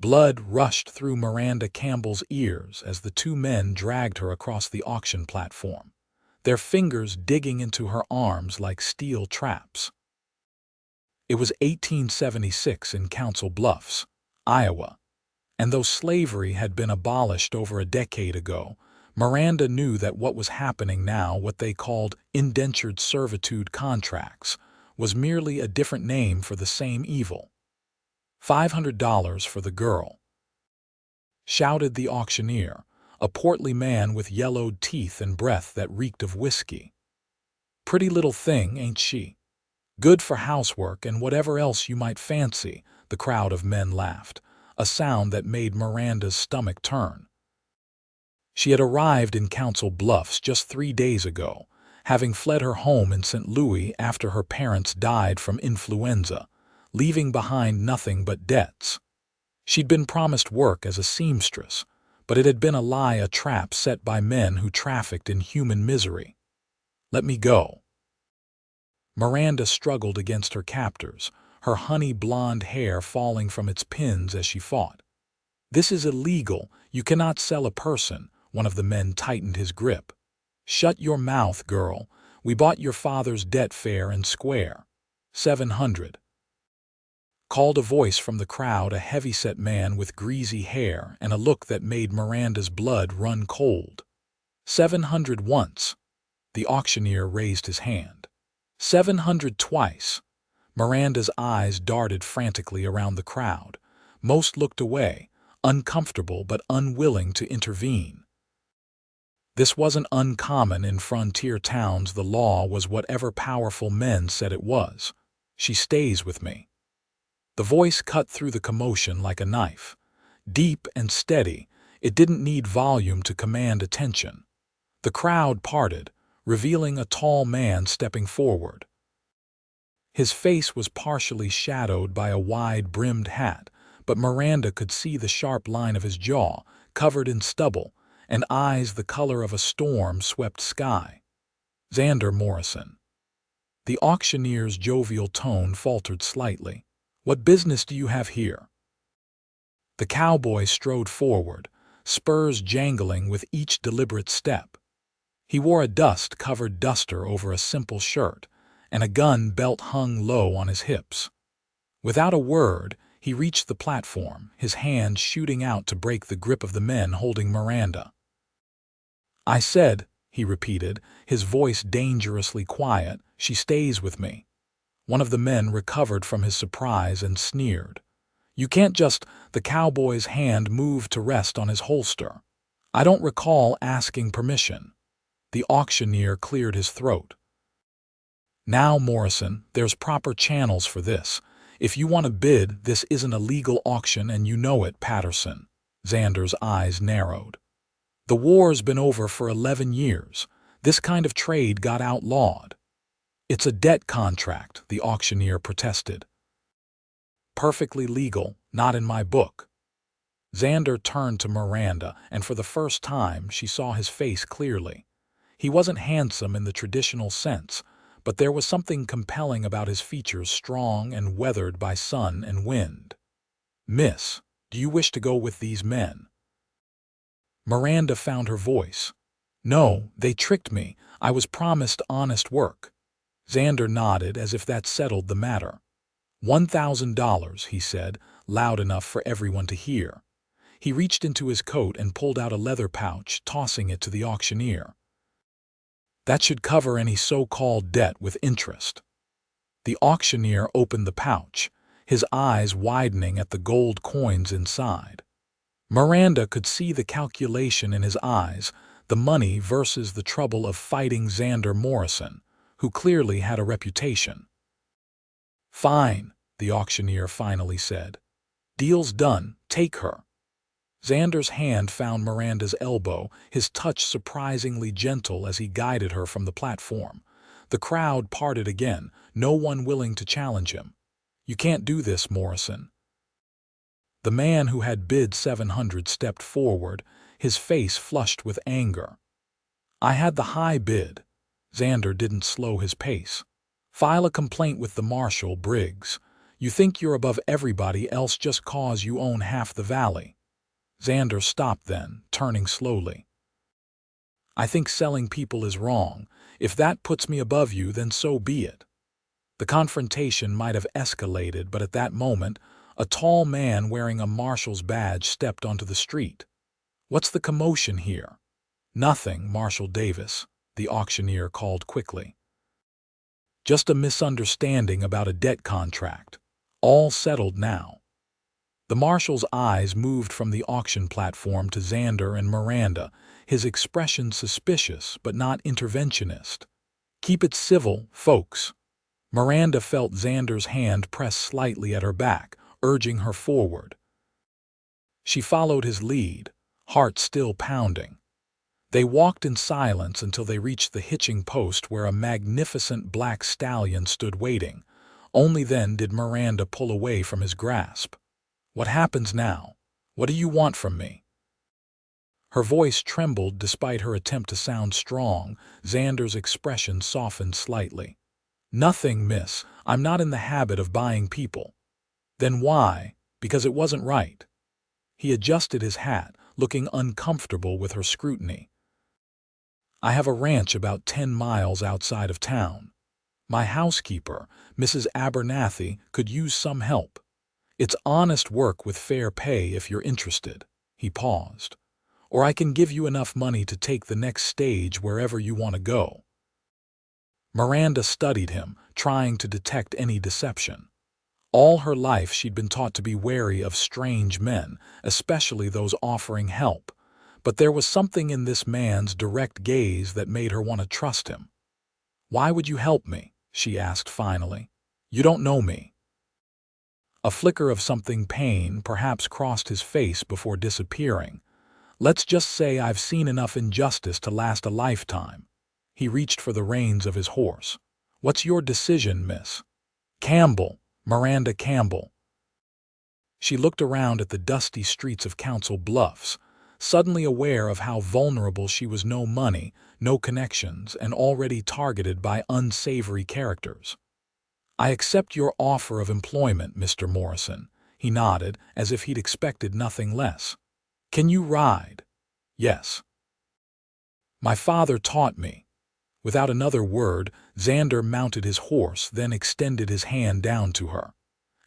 Blood rushed through Miranda Campbell's ears as the two men dragged her across the auction platform, their fingers digging into her arms like steel traps. It was 1876 in Council Bluffs, Iowa, and though slavery had been abolished over a decade ago, Miranda knew that what was happening now, what they called indentured servitude contracts, was merely a different name for the same evil. $500 for the girl, shouted the auctioneer, a portly man with yellowed teeth and breath that reeked of whiskey. Pretty little thing, ain't she? Good for housework and whatever else you might fancy, the crowd of men laughed, a sound that made Miranda's stomach turn. She had arrived in Council Bluffs just 3 days ago, having fled her home in St. Louis after her parents died from influenza, leaving behind nothing but debts. She'd been promised work as a seamstress, but it had been a lie, a trap set by men who trafficked in human misery. "Let me go." Miranda struggled against her captors, her honey blonde hair falling from its pins as she fought. "This is illegal. You cannot sell a person." One of the men tightened his grip. "Shut your mouth, girl. We bought your father's debt fair and square. 700. Called a voice from the crowd, a heavy-set man with greasy hair and a look that made Miranda's blood run cold. 700 once. The auctioneer raised his hand. 700 twice. Miranda's eyes darted frantically around the crowd. Most looked away, uncomfortable but unwilling to intervene. This wasn't uncommon in frontier towns. The law was whatever powerful men said it was. "She stays with me." The voice cut through the commotion like a knife. Deep and steady, it didn't need volume to command attention. The crowd parted, revealing a tall man stepping forward. His face was partially shadowed by a wide-brimmed hat, but Miranda could see the sharp line of his jaw, covered in stubble, and eyes the color of a storm-swept sky. "Xander Morrison." The auctioneer's jovial tone faltered slightly. "What business do you have here?" The cowboy strode forward, spurs jangling with each deliberate step. He wore a dust-covered duster over a simple shirt, and a gun belt hung low on his hips. Without a word, he reached the platform, his hand shooting out to break the grip of the men holding Miranda. "I said," he repeated, his voice dangerously quiet, "she stays with me." One of the men recovered from his surprise and sneered. "You can't just—" The cowboy's hand moved to rest on his holster. "I don't recall asking permission." The auctioneer cleared his throat. "Now, Morrison, there's proper channels for this. If you want to bid, this isn't a legal auction and you know it, Patterson." Xander's eyes narrowed. "The war's been over for 11 years. This kind of trade got outlawed." "It's a debt contract," the auctioneer protested. "Perfectly legal, not in my book." Xander turned to Miranda, and for the first time she saw his face clearly. He wasn't handsome in the traditional sense, but there was something compelling about his features, strong and weathered by sun and wind. "Miss, do you wish to go with these men?" Miranda found her voice. "No, they tricked me. I was promised honest work." Xander nodded as if that settled the matter. $1,000, he said, loud enough for everyone to hear. He reached into his coat and pulled out a leather pouch, tossing it to the auctioneer. "That should cover any so-called debt with interest." The auctioneer opened the pouch, his eyes widening at the gold coins inside. Miranda could see the calculation in his eyes, the money versus the trouble of fighting Xander Morrison, who clearly had a reputation. "Fine," the auctioneer finally said. "Deal's done, take her." Xander's hand found Miranda's elbow, his touch surprisingly gentle as he guided her from the platform. The crowd parted again, no one willing to challenge him. "You can't do this, Morrison." The man who had bid 700 stepped forward, his face flushed with anger. "I had the high bid." Xander didn't slow his pace. "File a complaint with the marshal, Briggs. You think you're above everybody else just 'cause you own half the valley." Xander stopped then, turning slowly. "I think selling people is wrong. If that puts me above you, then so be it." The confrontation might have escalated, but at that moment, a tall man wearing a marshal's badge stepped onto the street. "What's the commotion here?" "Nothing, Marshal Davis," the auctioneer called quickly. "Just a misunderstanding about a debt contract. All settled now." The marshal's eyes moved from the auction platform to Xander and Miranda, his expression suspicious but not interventionist. "Keep it civil, folks." Miranda felt Xander's hand press slightly at her back, urging her forward. She followed his lead, heart still pounding. They walked in silence until they reached the hitching post where a magnificent black stallion stood waiting. Only then did Miranda pull away from his grasp. "What happens now? What do you want from me?" Her voice trembled despite her attempt to sound strong. Xander's expression softened slightly. "Nothing, miss. I'm not in the habit of buying people." "Then why?" "Because it wasn't right." He adjusted his hat, looking uncomfortable with her scrutiny. "I have a ranch about 10 miles outside of town. My housekeeper, Mrs. Abernathy, could use some help. It's honest work with fair pay if you're interested." He paused. "Or I can give you enough money to take the next stage wherever you want to go." Miranda studied him, trying to detect any deception. All her life she'd been taught to be wary of strange men, especially those offering help. But there was something in this man's direct gaze that made her want to trust him. "Why would you help me?" she asked finally. "You don't know me." A flicker of something pain perhaps crossed his face before disappearing. "Let's just say I've seen enough injustice to last a lifetime." He reached for the reins of his horse. "What's your decision, miss?" "Campbell, Miranda Campbell." She looked around at the dusty streets of Council Bluffs, suddenly aware of how vulnerable she was. No money, no connections, and already targeted by unsavory characters. "I accept your offer of employment, Mr. Morrison." He nodded, as if he'd expected nothing less. "Can you ride?" "Yes. My father taught me." Without another word, Xander mounted his horse, then extended his hand down to her.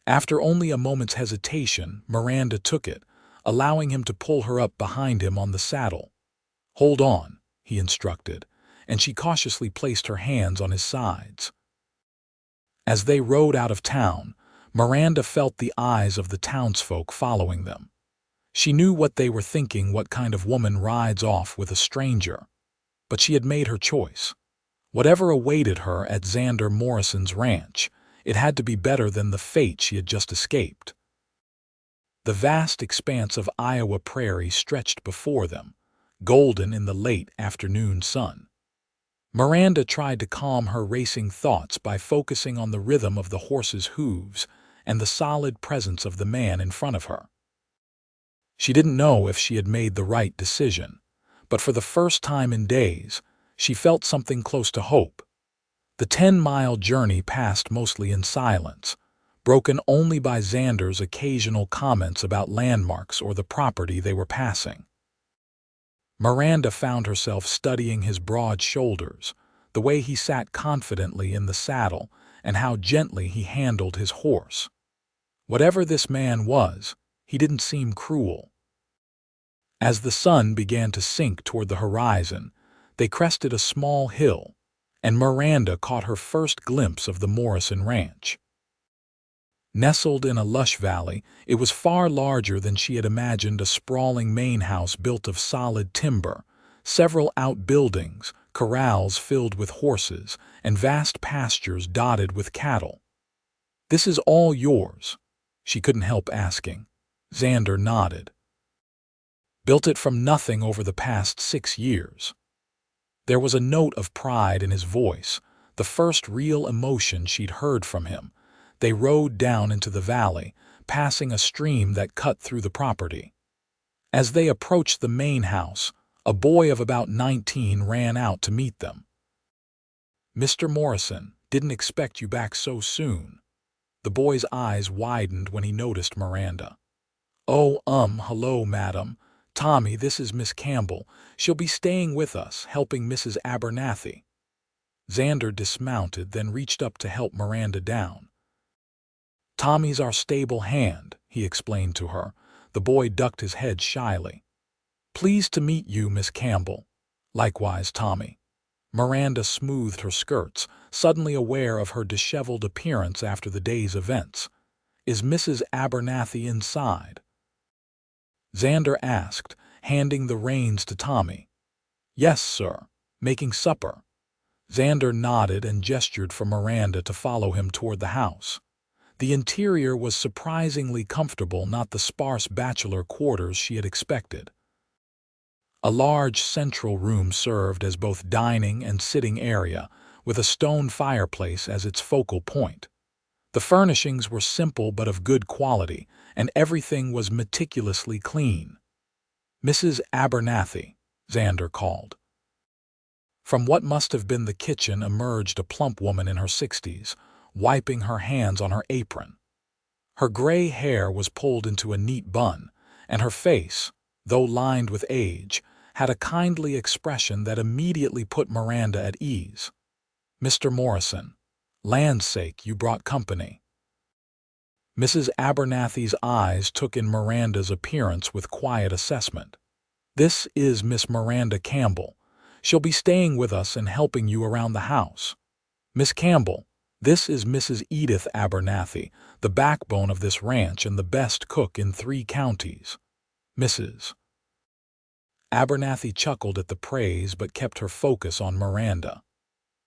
After only a moment's hesitation, Miranda took it, allowing him to pull her up behind him on the saddle. "Hold on," he instructed, and she cautiously placed her hands on his sides. As they rode out of town, Miranda felt the eyes of the townsfolk following them. She knew what they were thinking. What kind of woman rides off with a stranger? But she had made her choice. Whatever awaited her at Xander Morrison's ranch, it had to be better than the fate she had just escaped. The vast expanse of Iowa prairie stretched before them, golden in the late afternoon sun. Miranda tried to calm her racing thoughts by focusing on the rhythm of the horse's hooves and the solid presence of the man in front of her. She didn't know if she had made the right decision, but for the first time in days, she felt something close to hope. The 10-mile journey passed mostly in silence, broken only by Xander's occasional comments about landmarks or the property they were passing. Miranda found herself studying his broad shoulders, the way he sat confidently in the saddle, and how gently he handled his horse. Whatever this man was, he didn't seem cruel. As the sun began to sink toward the horizon, they crested a small hill, and Miranda caught her first glimpse of the Morrison ranch. Nestled in a lush valley, it was far larger than she had imagined. A sprawling main house built of solid timber, several outbuildings, corrals filled with horses, and vast pastures dotted with cattle. "This is all yours?" she couldn't help asking. Xander nodded. "Built it from nothing over the past 6 years." There was a note of pride in his voice, the first real emotion she'd heard from him. They rode down into the valley, passing a stream that cut through the property. As they approached the main house, a boy of about 19 ran out to meet them. "Mr. Morrison, didn't expect you back so soon." The boy's eyes widened when he noticed Miranda. "Oh, hello, madam. Tommy, this is Miss Campbell. She'll be staying with us, helping Mrs. Abernathy." Xander dismounted, then reached up to help Miranda down. "Tommy's our stable hand," he explained to her. The boy ducked his head shyly. "Pleased to meet you, Miss Campbell." "Likewise, Tommy." Miranda smoothed her skirts, suddenly aware of her disheveled appearance after the day's events. "Is Mrs. Abernathy inside?" Xander asked, handing the reins to Tommy. "Yes, sir. Making supper." Xander nodded and gestured for Miranda to follow him toward the house. The interior was surprisingly comfortable, not the sparse bachelor quarters she had expected. A large central room served as both dining and sitting area, with a stone fireplace as its focal point. The furnishings were simple but of good quality, and everything was meticulously clean. "Mrs. Abernathy," Xander called. From what must have been the kitchen emerged a plump woman in her 60s, wiping her hands on her apron. Her gray hair was pulled into a neat bun, and her face, though lined with age, had a kindly expression that immediately put Miranda at ease. "Mr. Morrison, land's sake, you brought company." Mrs. Abernathy's eyes took in Miranda's appearance with quiet assessment. "This is Miss Miranda Campbell. She'll be staying with us and helping you around the house. Miss Campbell, this is Mrs. Edith Abernathy, the backbone of this ranch and the best cook in 3 counties. Mrs. Abernathy chuckled at the praise but kept her focus on Miranda.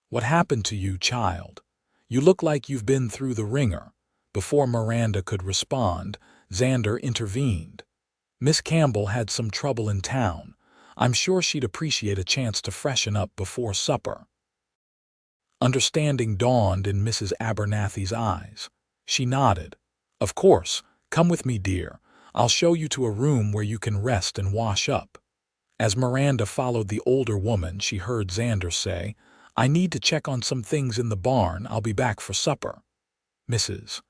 "What happened to you, child? You look like you've been through the ringer." Before Miranda could respond, Xander intervened. "Miss Campbell had some trouble in town. I'm sure she'd appreciate a chance to freshen up before supper." Understanding dawned in Mrs. Abernathy's eyes. She nodded. "Of course. Come with me, dear. I'll show you to a room where you can rest and wash up." As Miranda followed the older woman, she heard Xander say, "I need to check on some things in the barn. I'll be back for supper." Mrs.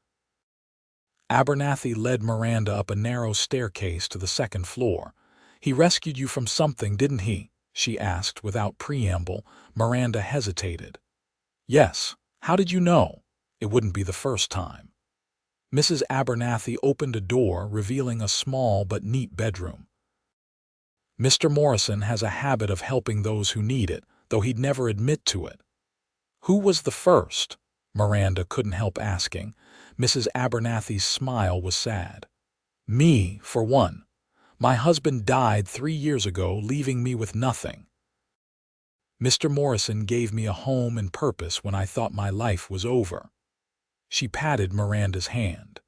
Abernathy led Miranda up a narrow staircase to the 2nd floor. "He rescued you from something, didn't he?" she asked without preamble. Miranda hesitated. "Yes. How did you know? It wouldn't be the first time." Mrs. Abernathy opened a door, revealing a small but neat bedroom. "Mr. Morrison has a habit of helping those who need it, though he'd never admit to it." "Who was the first?" Miranda couldn't help asking. Mrs. Abernathy's smile was sad. "Me, for one. My husband died 3 years ago, leaving me with nothing. Mr. Morrison gave me a home and purpose when I thought my life was over." She patted Miranda's hand.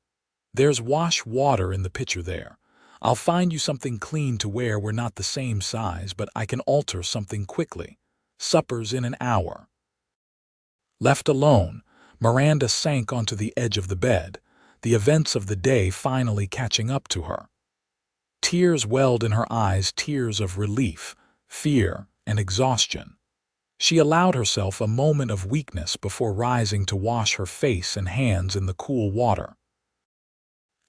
"There's wash water in the pitcher there. I'll find you something clean to wear. We're not the same size, but I can alter something quickly. Supper's in an hour." Left alone, Miranda sank onto the edge of the bed, the events of the day finally catching up to her. Tears welled in her eyes, tears of relief, fear, and exhaustion. She allowed herself a moment of weakness before rising to wash her face and hands in the cool water.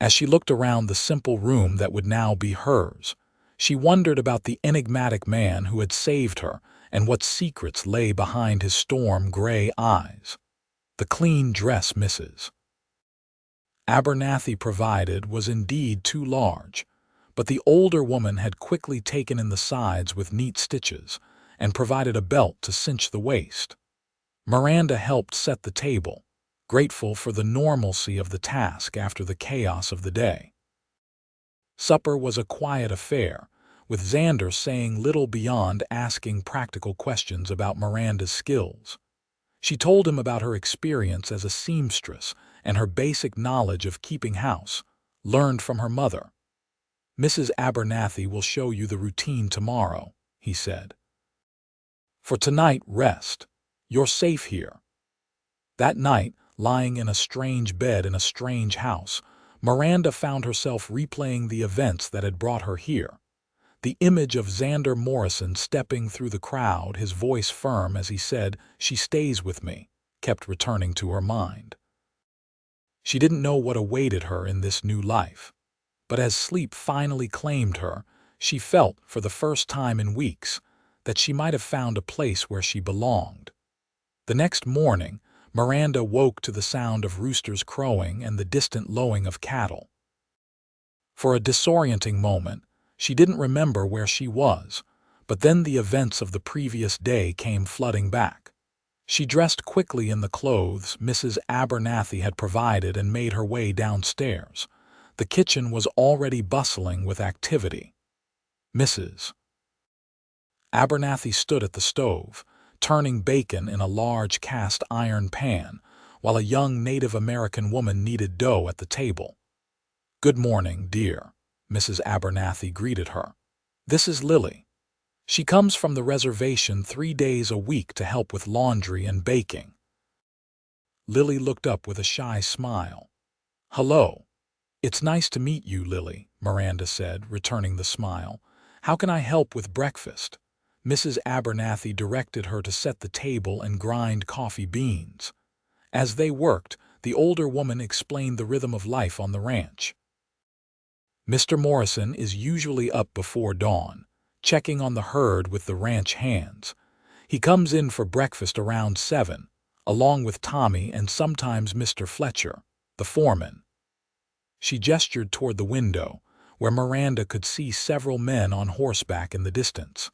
As she looked around the simple room that would now be hers, she wondered about the enigmatic man who had saved her and what secrets lay behind his storm-gray eyes. The clean dress Mrs. Abernathy provided was indeed too large, but the older woman had quickly taken in the sides with neat stitches and provided a belt to cinch the waist. Miranda helped set the table, grateful for the normalcy of the task after the chaos of the day. Supper was a quiet affair, with Xander saying little beyond asking practical questions about Miranda's skills. She told him about her experience as a seamstress and her basic knowledge of keeping house, learned from her mother. "Mrs. Abernathy will show you the routine tomorrow," he said. "For tonight, rest. You're safe here." That night, lying in a strange bed in a strange house, Miranda found herself replaying the events that had brought her here. The image of Xander Morrison stepping through the crowd, his voice firm as he said, "She stays with me," kept returning to her mind. She didn't know what awaited her in this new life. But as sleep finally claimed her, she felt, for the first time in weeks, that she might have found a place where she belonged. The next morning, Miranda woke to the sound of roosters crowing and the distant lowing of cattle. For a disorienting moment, she didn't remember where she was, but then the events of the previous day came flooding back. She dressed quickly in the clothes Mrs. Abernathy had provided and made her way downstairs. The kitchen was already bustling with activity. Mrs. Abernathy stood at the stove, turning bacon in a large cast-iron pan, while a young Native American woman kneaded dough at the table. "Good morning, dear," Mrs. Abernathy greeted her. "This is Lily. She comes from the reservation 3 days a week to help with laundry and baking." Lily looked up with a shy smile. "Hello. It's nice to meet you, Lily," Miranda said, returning the smile. "How can I help with breakfast?" Mrs. Abernathy directed her to set the table and grind coffee beans. As they worked, the older woman explained the rhythm of life on the ranch. "Mr. Morrison is usually up before dawn, checking on the herd with the ranch hands. He comes in for breakfast around 7, along with Tommy and sometimes Mr. Fletcher, the foreman." She gestured toward the window, where Miranda could see several men on horseback in the distance.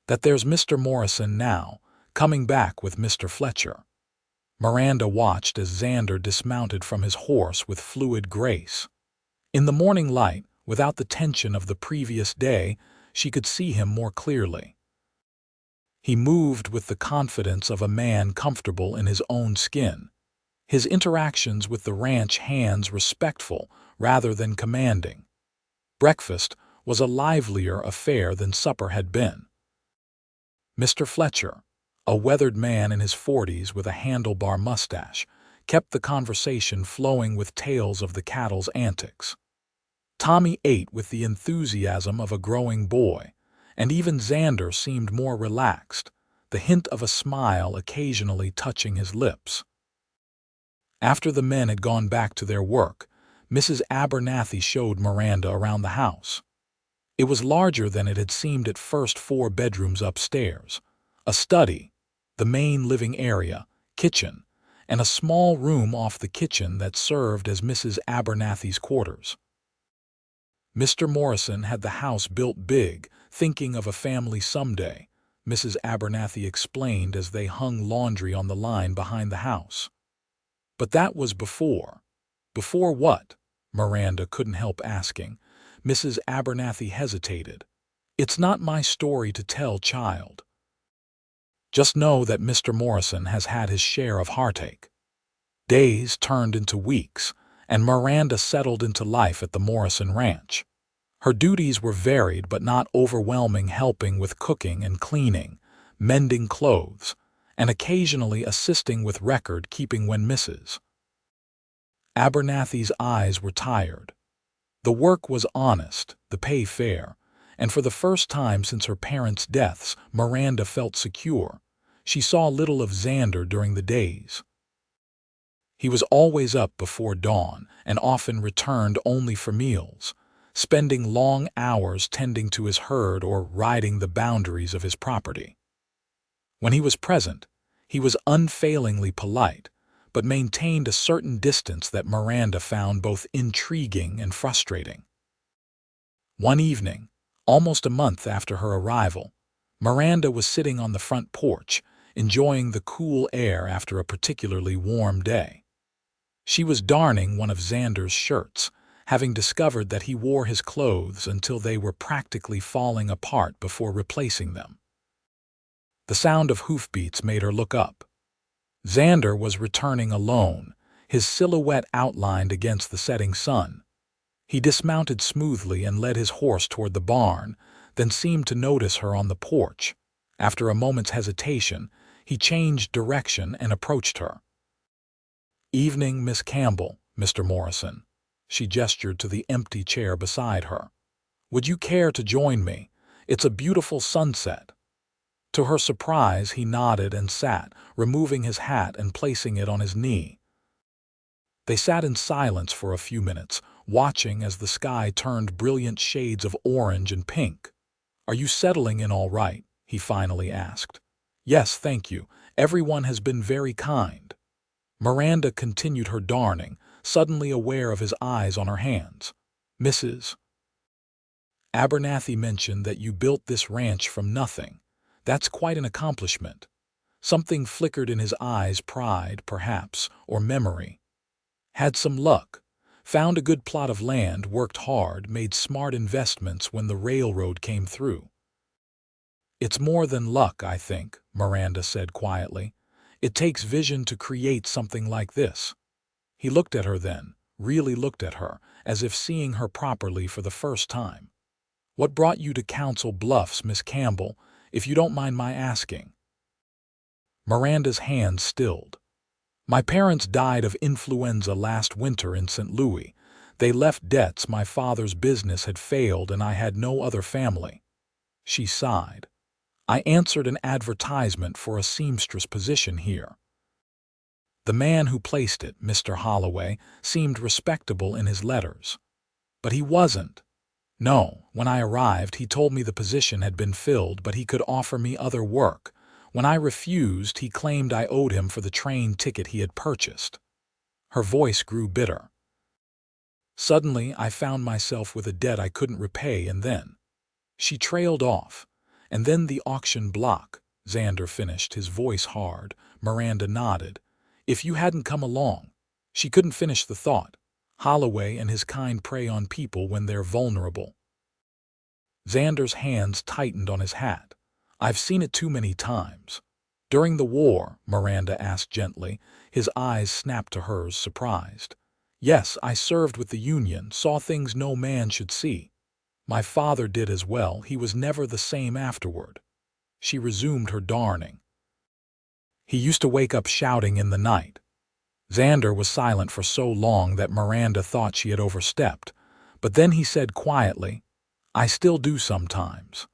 "That there's Mr. Morrison now, coming back with Mr. Fletcher." Miranda watched as Xander dismounted from his horse with fluid grace. In the morning light, without the tension of the previous day, she could see him more clearly. He moved with the confidence of a man comfortable in his own skin, his interactions with the ranch hands respectful rather than commanding. Breakfast was a livelier affair than supper had been. Mr. Fletcher, a weathered man in his 40s with a handlebar mustache, kept the conversation flowing with tales of the cattle's antics. Tommy ate with the enthusiasm of a growing boy, and even Xander seemed more relaxed, the hint of a smile occasionally touching his lips. After the men had gone back to their work, Mrs. Abernathy showed Miranda around the house. It was larger than it had seemed at first. 4 bedrooms upstairs, a study, the main living area, kitchen, and a small room off the kitchen that served as Mrs. Abernathy's quarters. "Mr. Morrison had the house built big, thinking of a family someday," Mrs. Abernathy explained as they hung laundry on the line behind the house. "But that was before." "Before what?" Miranda couldn't help asking. Mrs. Abernathy hesitated. "It's not my story to tell, child. Just know that Mr. Morrison has had his share of heartache." Days turned into weeks, and Miranda settled into life at the Morrison Ranch. Her duties were varied but not overwhelming, helping with cooking and cleaning, mending clothes, and occasionally assisting with record keeping when Mrs. Abernathy's eyes were tired. The work was honest, the pay fair, and for the first time since her parents' deaths, Miranda felt secure. She saw little of Xander during the days. He was always up before dawn and often returned only for meals, spending long hours tending to his herd or riding the boundaries of his property. When he was present, he was unfailingly polite, but maintained a certain distance that Miranda found both intriguing and frustrating. One evening, almost a month after her arrival, Miranda was sitting on the front porch, enjoying the cool air after a particularly warm day. She was darning one of Xander's shirts, having discovered that he wore his clothes until they were practically falling apart before replacing them. The sound of hoofbeats made her look up. Xander was returning alone, his silhouette outlined against the setting sun. He dismounted smoothly and led his horse toward the barn, then seemed to notice her on the porch. After a moment's hesitation, he changed direction and approached her. "Evening, Miss Campbell, Mr. Morrison." She gestured to the empty chair beside her. "Would you care to join me? It's a beautiful sunset." To her surprise, he nodded and sat, removing his hat and placing it on his knee. They sat in silence for a few minutes, watching as the sky turned brilliant shades of orange and pink. "Are you settling in all right?" he finally asked. "Yes, thank you. Everyone has been very kind." Miranda continued her darning, suddenly aware of his eyes on her hands. "Mrs. Abernathy mentioned that you built this ranch from nothing. That's quite an accomplishment." Something flickered in his eyes, pride, perhaps, or memory. "Had some luck. Found a good plot of land, worked hard, made smart investments when the railroad came through." "It's more than luck, I think," Miranda said quietly. "It takes vision to create something like this." He looked at her then, really looked at her, as if seeing her properly for the first time. "What brought you to Council Bluffs, Miss Campbell, if you don't mind my asking?" Miranda's hands stilled. "My parents died of influenza last winter in St. Louis. They left debts, my father's business had failed, and I had no other family." She sighed. "I answered an advertisement for a seamstress position here. The man who placed it, Mr. Holloway, seemed respectable in his letters. But he wasn't. No, when I arrived, he told me the position had been filled, but he could offer me other work. When I refused, he claimed I owed him for the train ticket he had purchased." Her voice grew bitter. "Suddenly, I found myself with a debt I couldn't repay, and then—" She trailed off. "And then the auction block," Xander finished, his voice hard. Miranda nodded. "If you hadn't come along—" She couldn't finish the thought. "Holloway and his kind prey on people when they're vulnerable." Xander's hands tightened on his hat. "I've seen it too many times." "During the war?" Miranda asked gently. His eyes snapped to hers, surprised. "Yes, I served with the Union, saw things no man should see. My father did as well. He was never the same afterward." She resumed her darning. "He used to wake up shouting in the night." Xander was silent for so long that Miranda thought she had overstepped, but then he said quietly, "I still do sometimes."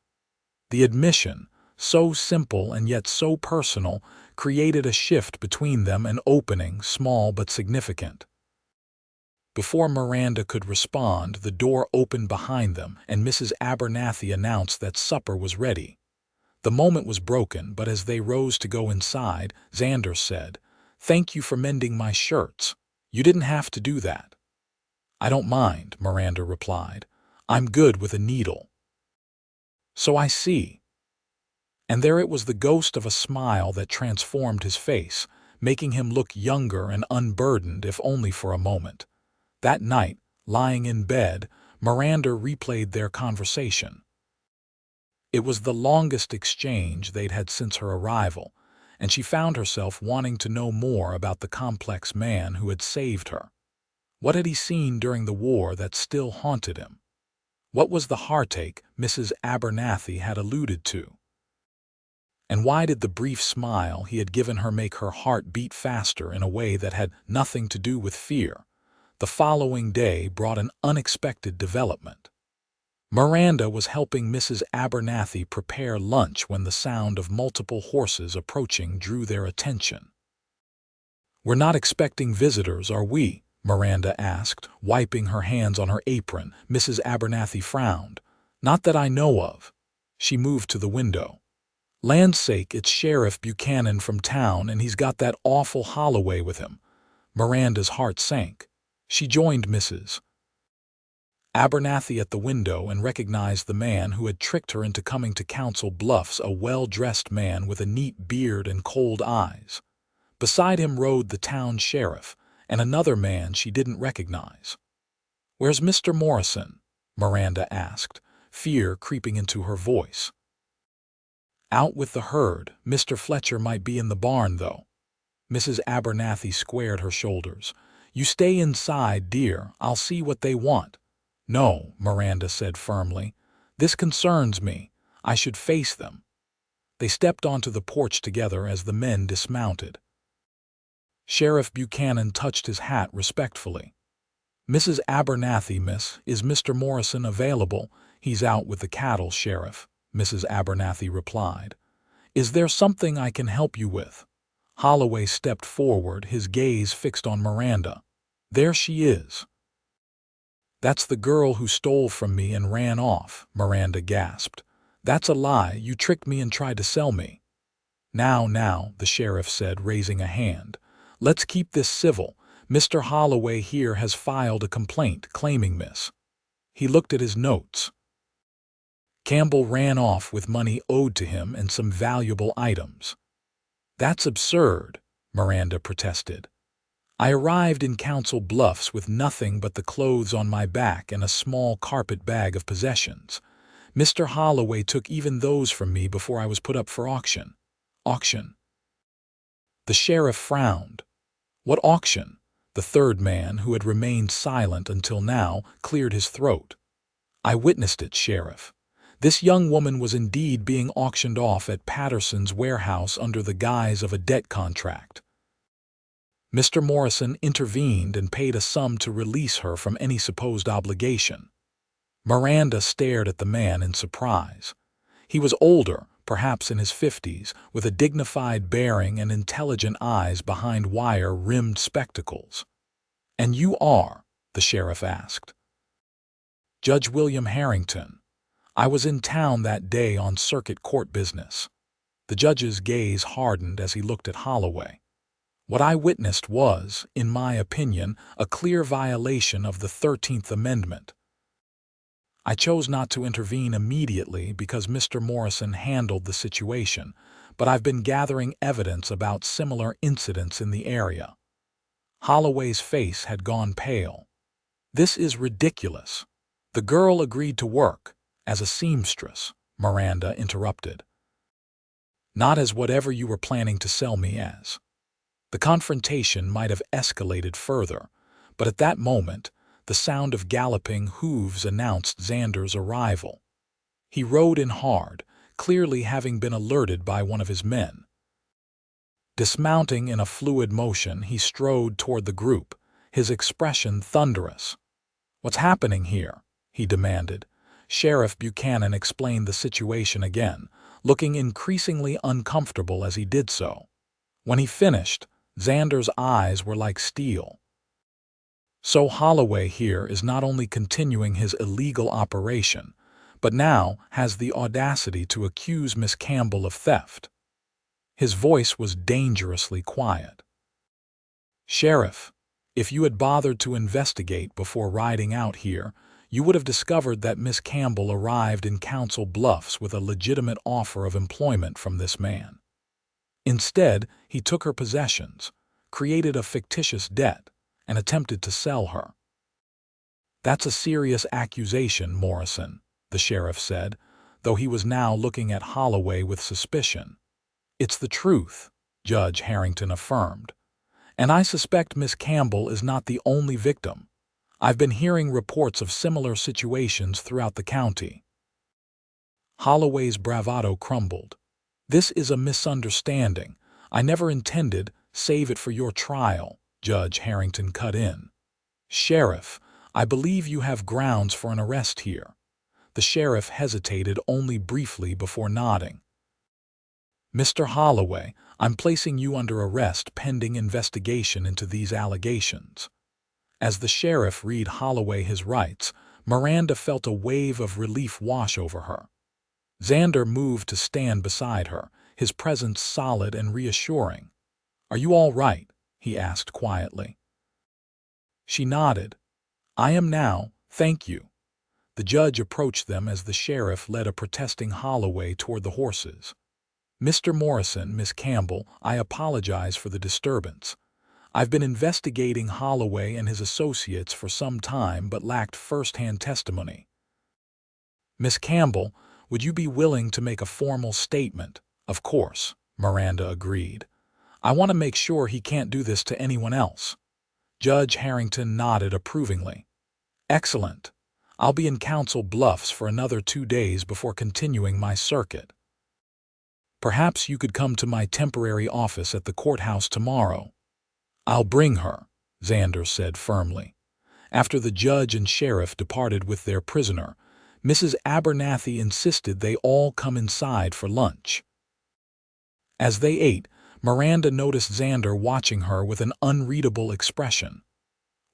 The admission, so simple and yet so personal, created a shift between them, an opening, small but significant. Before Miranda could respond, the door opened behind them, and Mrs. Abernathy announced that supper was ready. The moment was broken, but as they rose to go inside, Xander said, "Thank you for mending my shirts. You didn't have to do that." "I don't mind," Miranda replied. "I'm good with a needle." "So I see." And there it was, the ghost of a smile that transformed his face, making him look younger and unburdened, if only for a moment. That night, lying in bed, Miranda replayed their conversation. It was the longest exchange they'd had since her arrival, and she found herself wanting to know more about the complex man who had saved her. What had he seen during the war that still haunted him? What was the heartache Mrs. Abernathy had alluded to? And why did the brief smile he had given her make her heart beat faster in a way that had nothing to do with fear? The following day brought an unexpected development. Miranda was helping Mrs. Abernathy prepare lunch when the sound of multiple horses approaching drew their attention. "We're not expecting visitors, are we?" Miranda asked, wiping her hands on her apron. Mrs. Abernathy frowned. "Not that I know of." She moved to the window. "Land's sake, it's Sheriff Buchanan from town, and he's got that awful Holloway with him." Miranda's heart sank. She joined Mrs. Abernathy at the window and recognized the man who had tricked her into coming to Council Bluffs, a well-dressed man with a neat beard and cold eyes. Beside him rode the town sheriff, and another man she didn't recognize. "Where's Mr. Morrison?" Miranda asked, fear creeping into her voice. "Out with the herd. Mr. Fletcher might be in the barn, though." Mrs. Abernathy squared her shoulders. "You stay inside, dear. I'll see what they want." "No," Miranda said firmly. "This concerns me. I should face them." They stepped onto the porch together as the men dismounted. Sheriff Buchanan touched his hat respectfully. "Mrs. Abernathy, miss, is Mr. Morrison available?" "He's out with the cattle, Sheriff," Mrs. Abernathy replied. "Is there something I can help you with?" Holloway stepped forward, his gaze fixed on Miranda. There she is. That's the girl who stole from me and ran off, Miranda gasped. That's a lie. You tricked me and tried to sell me. Now, the sheriff said, raising a hand. Let's keep this civil. Mr. Holloway here has filed a complaint claiming Miss. He looked at his notes. Campbell ran off with money owed to him and some valuable items. That's absurd, Miranda protested. I arrived in Council Bluffs with nothing but the clothes on my back and a small carpet bag of possessions. Mr. Holloway took even those from me before I was put up for auction. Auction? The sheriff frowned. What auction? The third man, who had remained silent until now, cleared his throat. I witnessed it, Sheriff. This young woman was indeed being auctioned off at Patterson's warehouse under the guise of a debt contract. Mr. Morrison intervened and paid a sum to release her from any supposed obligation. Miranda stared at the man in surprise. He was older, perhaps in his 50s, with a dignified bearing and intelligent eyes behind wire-rimmed spectacles. "And you are?" the sheriff asked. "Judge William Harrington. I was in town that day on circuit court business." The judge's gaze hardened as he looked at Holloway. "What I witnessed was, in my opinion, a clear violation of the 13th Amendment. I chose not to intervene immediately because Mr. Morrison handled the situation, but I've been gathering evidence about similar incidents in the area." Holloway's face had gone pale. "This is ridiculous. The girl agreed to work as a seamstress," Miranda interrupted. "Not as whatever you were planning to sell me as." The confrontation might have escalated further, but at that moment, the sound of galloping hooves announced Xander's arrival. He rode in hard, clearly having been alerted by one of his men. Dismounting in a fluid motion, he strode toward the group, his expression thunderous. "What's happening here?" he demanded. Sheriff Buchanan explained the situation again, looking increasingly uncomfortable as he did so. When he finished, Xander's eyes were like steel. "So Holloway here is not only continuing his illegal operation, but now has the audacity to accuse Miss Campbell of theft." His voice was dangerously quiet. "Sheriff, if you had bothered to investigate before riding out here, you would have discovered that Miss Campbell arrived in Council Bluffs with a legitimate offer of employment from this man. Instead, he took her possessions, created a fictitious debt, and attempted to sell her." "That's a serious accusation, Morrison," the sheriff said, though he was now looking at Holloway with suspicion. "It's the truth," Judge Harrington affirmed. "And I suspect Miss Campbell is not the only victim. I've been hearing reports of similar situations throughout the county." Holloway's bravado crumbled. "This is a misunderstanding. I never intended, save it for your trial," Judge Harrington cut in. "Sheriff, I believe you have grounds for an arrest here." The sheriff hesitated only briefly before nodding. "Mr. Holloway, I'm placing you under arrest pending investigation into these allegations." As the sheriff read Holloway his rights, Miranda felt a wave of relief wash over her. Xander moved to stand beside her, his presence solid and reassuring. "Are you all right?" he asked quietly. She nodded. "I am now, thank you." The judge approached them as the sheriff led a protesting Holloway toward the horses. "Mr. Morrison, Miss Campbell, I apologize for the disturbance. I've been investigating Holloway and his associates for some time but lacked first-hand testimony." "Miss Campbell, would you be willing to make a formal statement?" "Of course," Miranda agreed. "I want to make sure he can't do this to anyone else." Judge Harrington nodded approvingly. "Excellent. I'll be in Council Bluffs for another 2 days before continuing my circuit. Perhaps you could come to my temporary office at the courthouse tomorrow." "I'll bring her," Xander said firmly. After the judge and sheriff departed with their prisoner, Mrs. Abernathy insisted they all come inside for lunch. As they ate, Miranda noticed Xander watching her with an unreadable expression.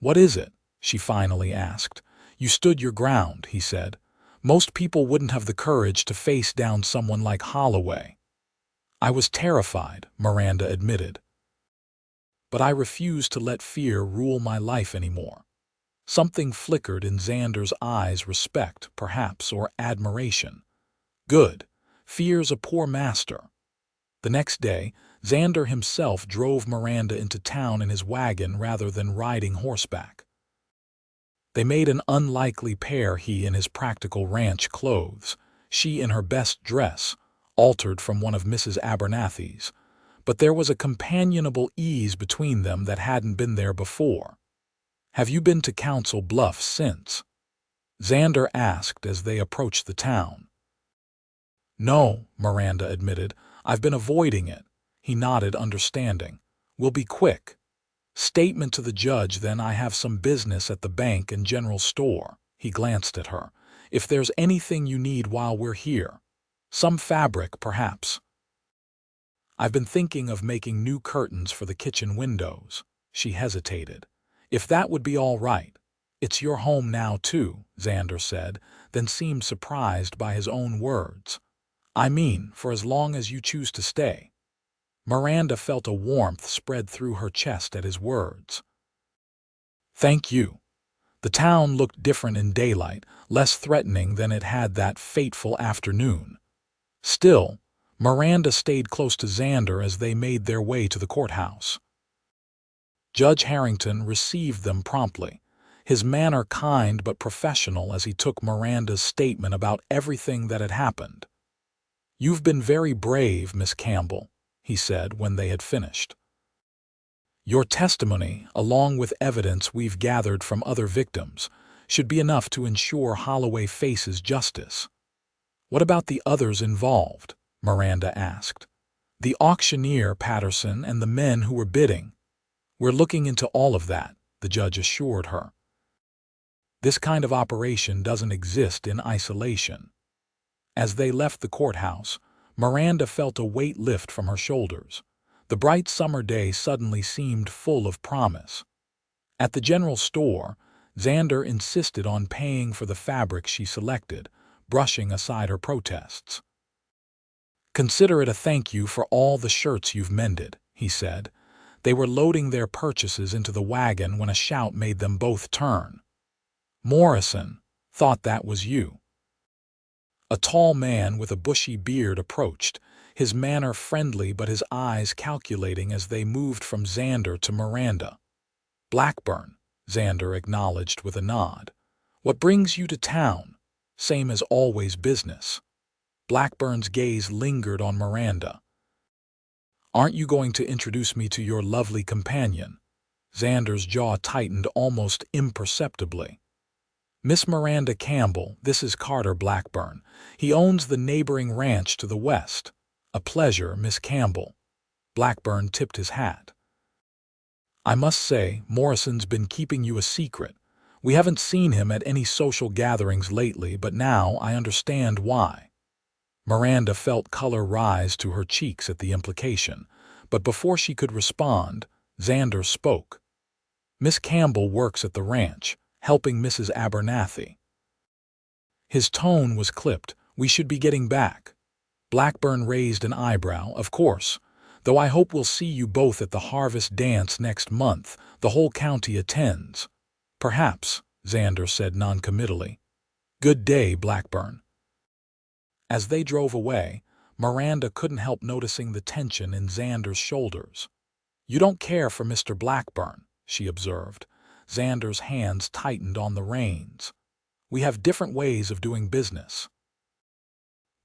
"What is it?" she finally asked. "You stood your ground," he said. "Most people wouldn't have the courage to face down someone like Holloway." "I was terrified," Miranda admitted. "But I refused to let fear rule my life anymore." Something flickered in Xander's eyes, respect, perhaps, or admiration. "Good. Fear's a poor master." The next day, Xander himself drove Miranda into town in his wagon rather than riding horseback. They made an unlikely pair, he in his practical ranch clothes, she in her best dress, altered from one of Mrs. Abernathy's, but there was a companionable ease between them that hadn't been there before. "Have you been to Council Bluffs since?" Xander asked as they approached the town. "No," Miranda admitted. "I've been avoiding it." He nodded, understanding. "We'll be quick." "Statement to the judge, then. I have some business at the bank and general store." He glanced at her. "If there's anything you need while we're here. Some fabric, perhaps." "I've been thinking of making new curtains for the kitchen windows." She hesitated. "If that would be all right." "It's your home now, too," Xander said, then seemed surprised by his own words. "I mean, for as long as you choose to stay." Miranda felt a warmth spread through her chest at his words. "Thank you." The town looked different in daylight, less threatening than it had that fateful afternoon. Still, Miranda stayed close to Xander as they made their way to the courthouse. Judge Harrington received them promptly, his manner kind but professional as he took Miranda's statement about everything that had happened. "You've been very brave, Miss Campbell," he said when they had finished. "Your testimony, along with evidence we've gathered from other victims, should be enough to ensure Holloway faces justice." "What about the others involved?" Miranda asked. "The auctioneer, Patterson, and the men who were bidding." "We're looking into all of that," the judge assured her. "This kind of operation doesn't exist in isolation." As they left the courthouse, Miranda felt a weight lift from her shoulders. The bright summer day suddenly seemed full of promise. At the general store, Xander insisted on paying for the fabric she selected, brushing aside her protests. "Consider it a thank you for all the shirts you've mended," he said. They were loading their purchases into the wagon when a shout made them both turn. "Morrison, thought that was you." A tall man with a bushy beard approached, his manner friendly but his eyes calculating as they moved from Xander to Miranda. "Blackburn," Xander acknowledged with a nod. "What brings you to town?" "Same as always, business." Blackburn's gaze lingered on Miranda. "Aren't you going to introduce me to your lovely companion?" Xander's jaw tightened almost imperceptibly. "Miss Miranda Campbell, this is Carter Blackburn. He owns the neighboring ranch to the west." "A pleasure, Miss Campbell." Blackburn tipped his hat. "I must say, Morrison's been keeping you a secret. We haven't seen him at any social gatherings lately, but now I understand why." Miranda felt color rise to her cheeks at the implication, but before she could respond, Xander spoke. "Miss Campbell works at the ranch, helping Mrs. Abernathy." His tone was clipped. "We should be getting back." Blackburn raised an eyebrow. "Of course, though I hope we'll see you both at the harvest dance next month. The whole county attends." "Perhaps," Xander said noncommittally. "Good day, Blackburn." As they drove away, Miranda couldn't help noticing the tension in Xander's shoulders. "You don't care for Mr. Blackburn," she observed. Xander's hands tightened on the reins. "We have different ways of doing business."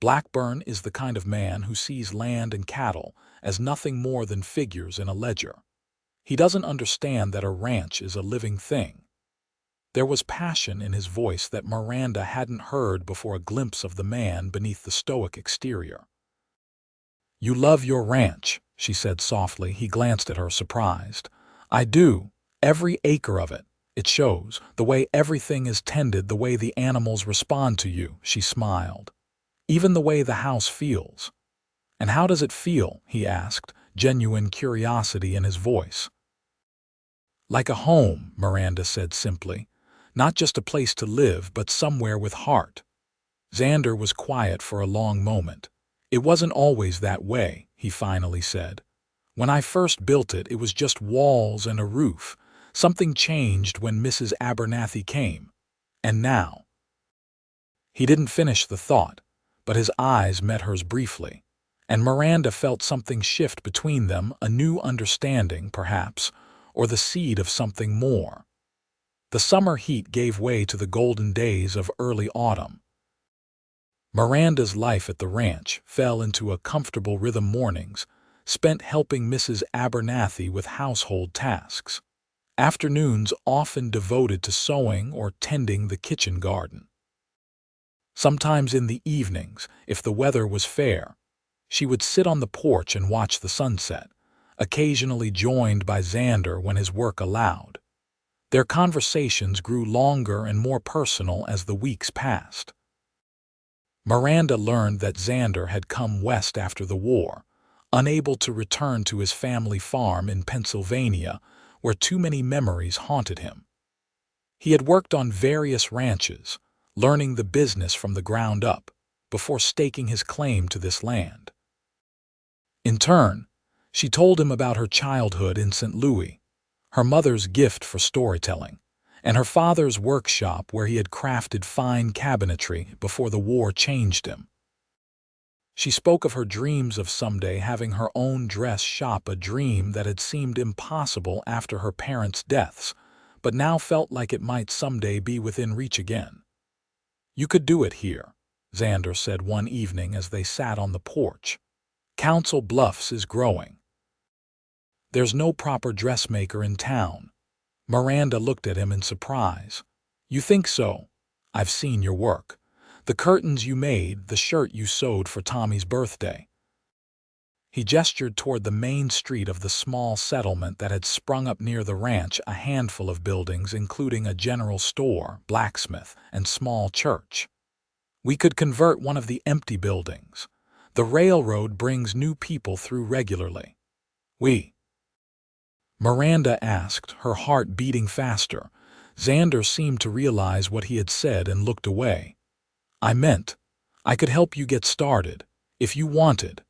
Blackburn is the kind of man who sees land and cattle as nothing more than figures in a ledger. He doesn't understand that a ranch is a living thing. There was passion in his voice that Miranda hadn't heard before a glimpse of the man beneath the stoic exterior. "You love your ranch," she said softly. He glanced at her, surprised. "I do. Every acre of it. It shows. The way everything is tended, the way the animals respond to you," she smiled. "Even the way the house feels." "And how does it feel?" he asked, genuine curiosity in his voice. Like a home, Miranda said simply. Not just a place to live, but somewhere with heart. Xander was quiet for a long moment. It wasn't always that way, he finally said. When I first built it, it was just walls and a roof. Something changed when Mrs. Abernathy came. And now. He didn't finish the thought, but his eyes met hers briefly, and Miranda felt something shift between them, a new understanding, perhaps, or the seed of something more. The summer heat gave way to the golden days of early autumn. Miranda's life at the ranch fell into a comfortable rhythm. Mornings spent helping Mrs. Abernathy with household tasks. Afternoons often devoted to sewing or tending the kitchen garden. Sometimes in the evenings, if the weather was fair, she would sit on the porch and watch the sunset, occasionally joined by Xander when his work allowed. Their conversations grew longer and more personal as the weeks passed. Miranda learned that Xander had come west after the war, unable to return to his family farm in Pennsylvania, where too many memories haunted him. He had worked on various ranches, learning the business from the ground up, before staking his claim to this land. In turn, she told him about her childhood in St. Louis, her mother's gift for storytelling, and her father's workshop where he had crafted fine cabinetry before the war changed him. She spoke of her dreams of someday having her own dress shop, a dream that had seemed impossible after her parents' deaths, but now felt like it might someday be within reach again. "You could do it here," Xander said one evening as they sat on the porch. "Council Bluffs is growing. There's no proper dressmaker in town." Miranda looked at him in surprise. "You think so? I've seen your work. The curtains you made, the shirt you sewed for Tommy's birthday." He gestured toward the main street of the small settlement that had sprung up near the ranch, a handful of buildings including a general store, blacksmith, and small church. "We could convert one of the empty buildings. The railroad brings new people through regularly." Miranda asked, her heart beating faster. Xander seemed to realize what he had said and looked away. "I meant, I could help you get started, if you wanted."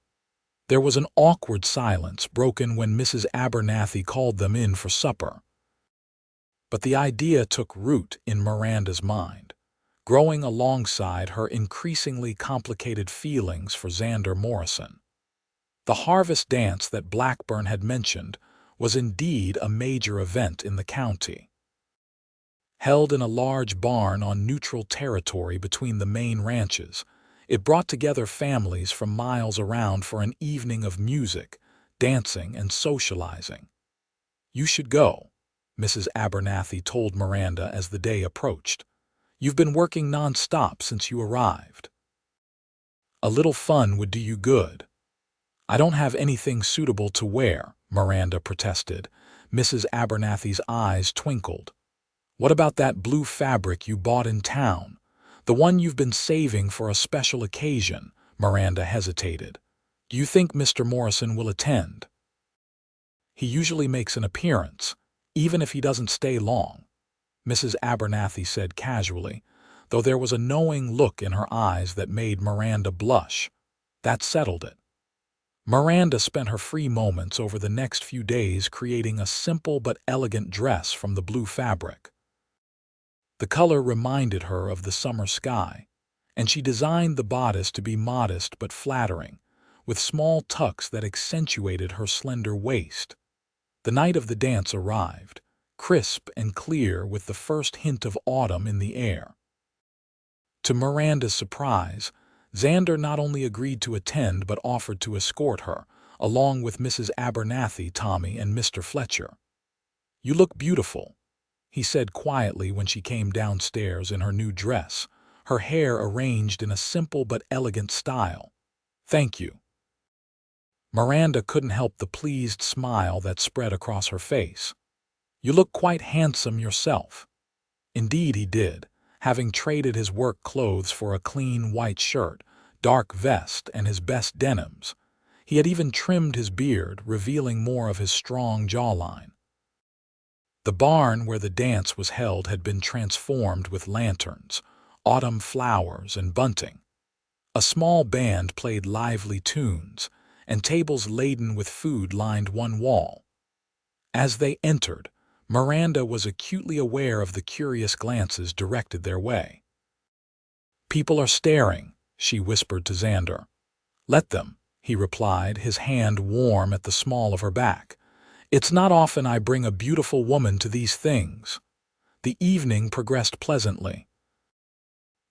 There was an awkward silence, broken when Mrs. Abernathy called them in for supper. But the idea took root in Miranda's mind, growing alongside her increasingly complicated feelings for Xander Morrison. The harvest dance that Blackburn had mentioned was indeed a major event in the county. Held in a large barn on neutral territory between the main ranches, it brought together families from miles around for an evening of music, dancing, and socializing. "You should go," Mrs. Abernathy told Miranda as the day approached. "You've been working non-stop since you arrived. A little fun would do you good." "I don't have anything suitable to wear," Miranda protested. Mrs. Abernathy's eyes twinkled. "What about that blue fabric you bought in town? The one you've been saving for a special occasion?" Miranda hesitated. "Do you think Mr. Morrison will attend?" "He usually makes an appearance, even if he doesn't stay long," Mrs. Abernathy said casually, though there was a knowing look in her eyes that made Miranda blush. That settled it. Miranda spent her free moments over the next few days creating a simple but elegant dress from the blue fabric. The color reminded her of the summer sky, and she designed the bodice to be modest but flattering, with small tucks that accentuated her slender waist. The night of the dance arrived, crisp and clear with the first hint of autumn in the air. To Miranda's surprise, Xander not only agreed to attend but offered to escort her, along with Mrs. Abernathy, Tommy, and Mr. Fletcher. "You look beautiful," he said quietly when she came downstairs in her new dress, her hair arranged in a simple but elegant style. "Thank you." Miranda couldn't help the pleased smile that spread across her face. "You look quite handsome yourself." Indeed he did, having traded his work clothes for a clean white shirt, dark vest, and his best denims. He had even trimmed his beard, revealing more of his strong jawline. The barn where the dance was held had been transformed with lanterns, autumn flowers, and bunting. A small band played lively tunes, and tables laden with food lined one wall. As they entered, Miranda was acutely aware of the curious glances directed their way. "People are staring," she whispered to Xander. "Let them," he replied, his hand warm at the small of her back. "It's not often I bring a beautiful woman to these things." The evening progressed pleasantly.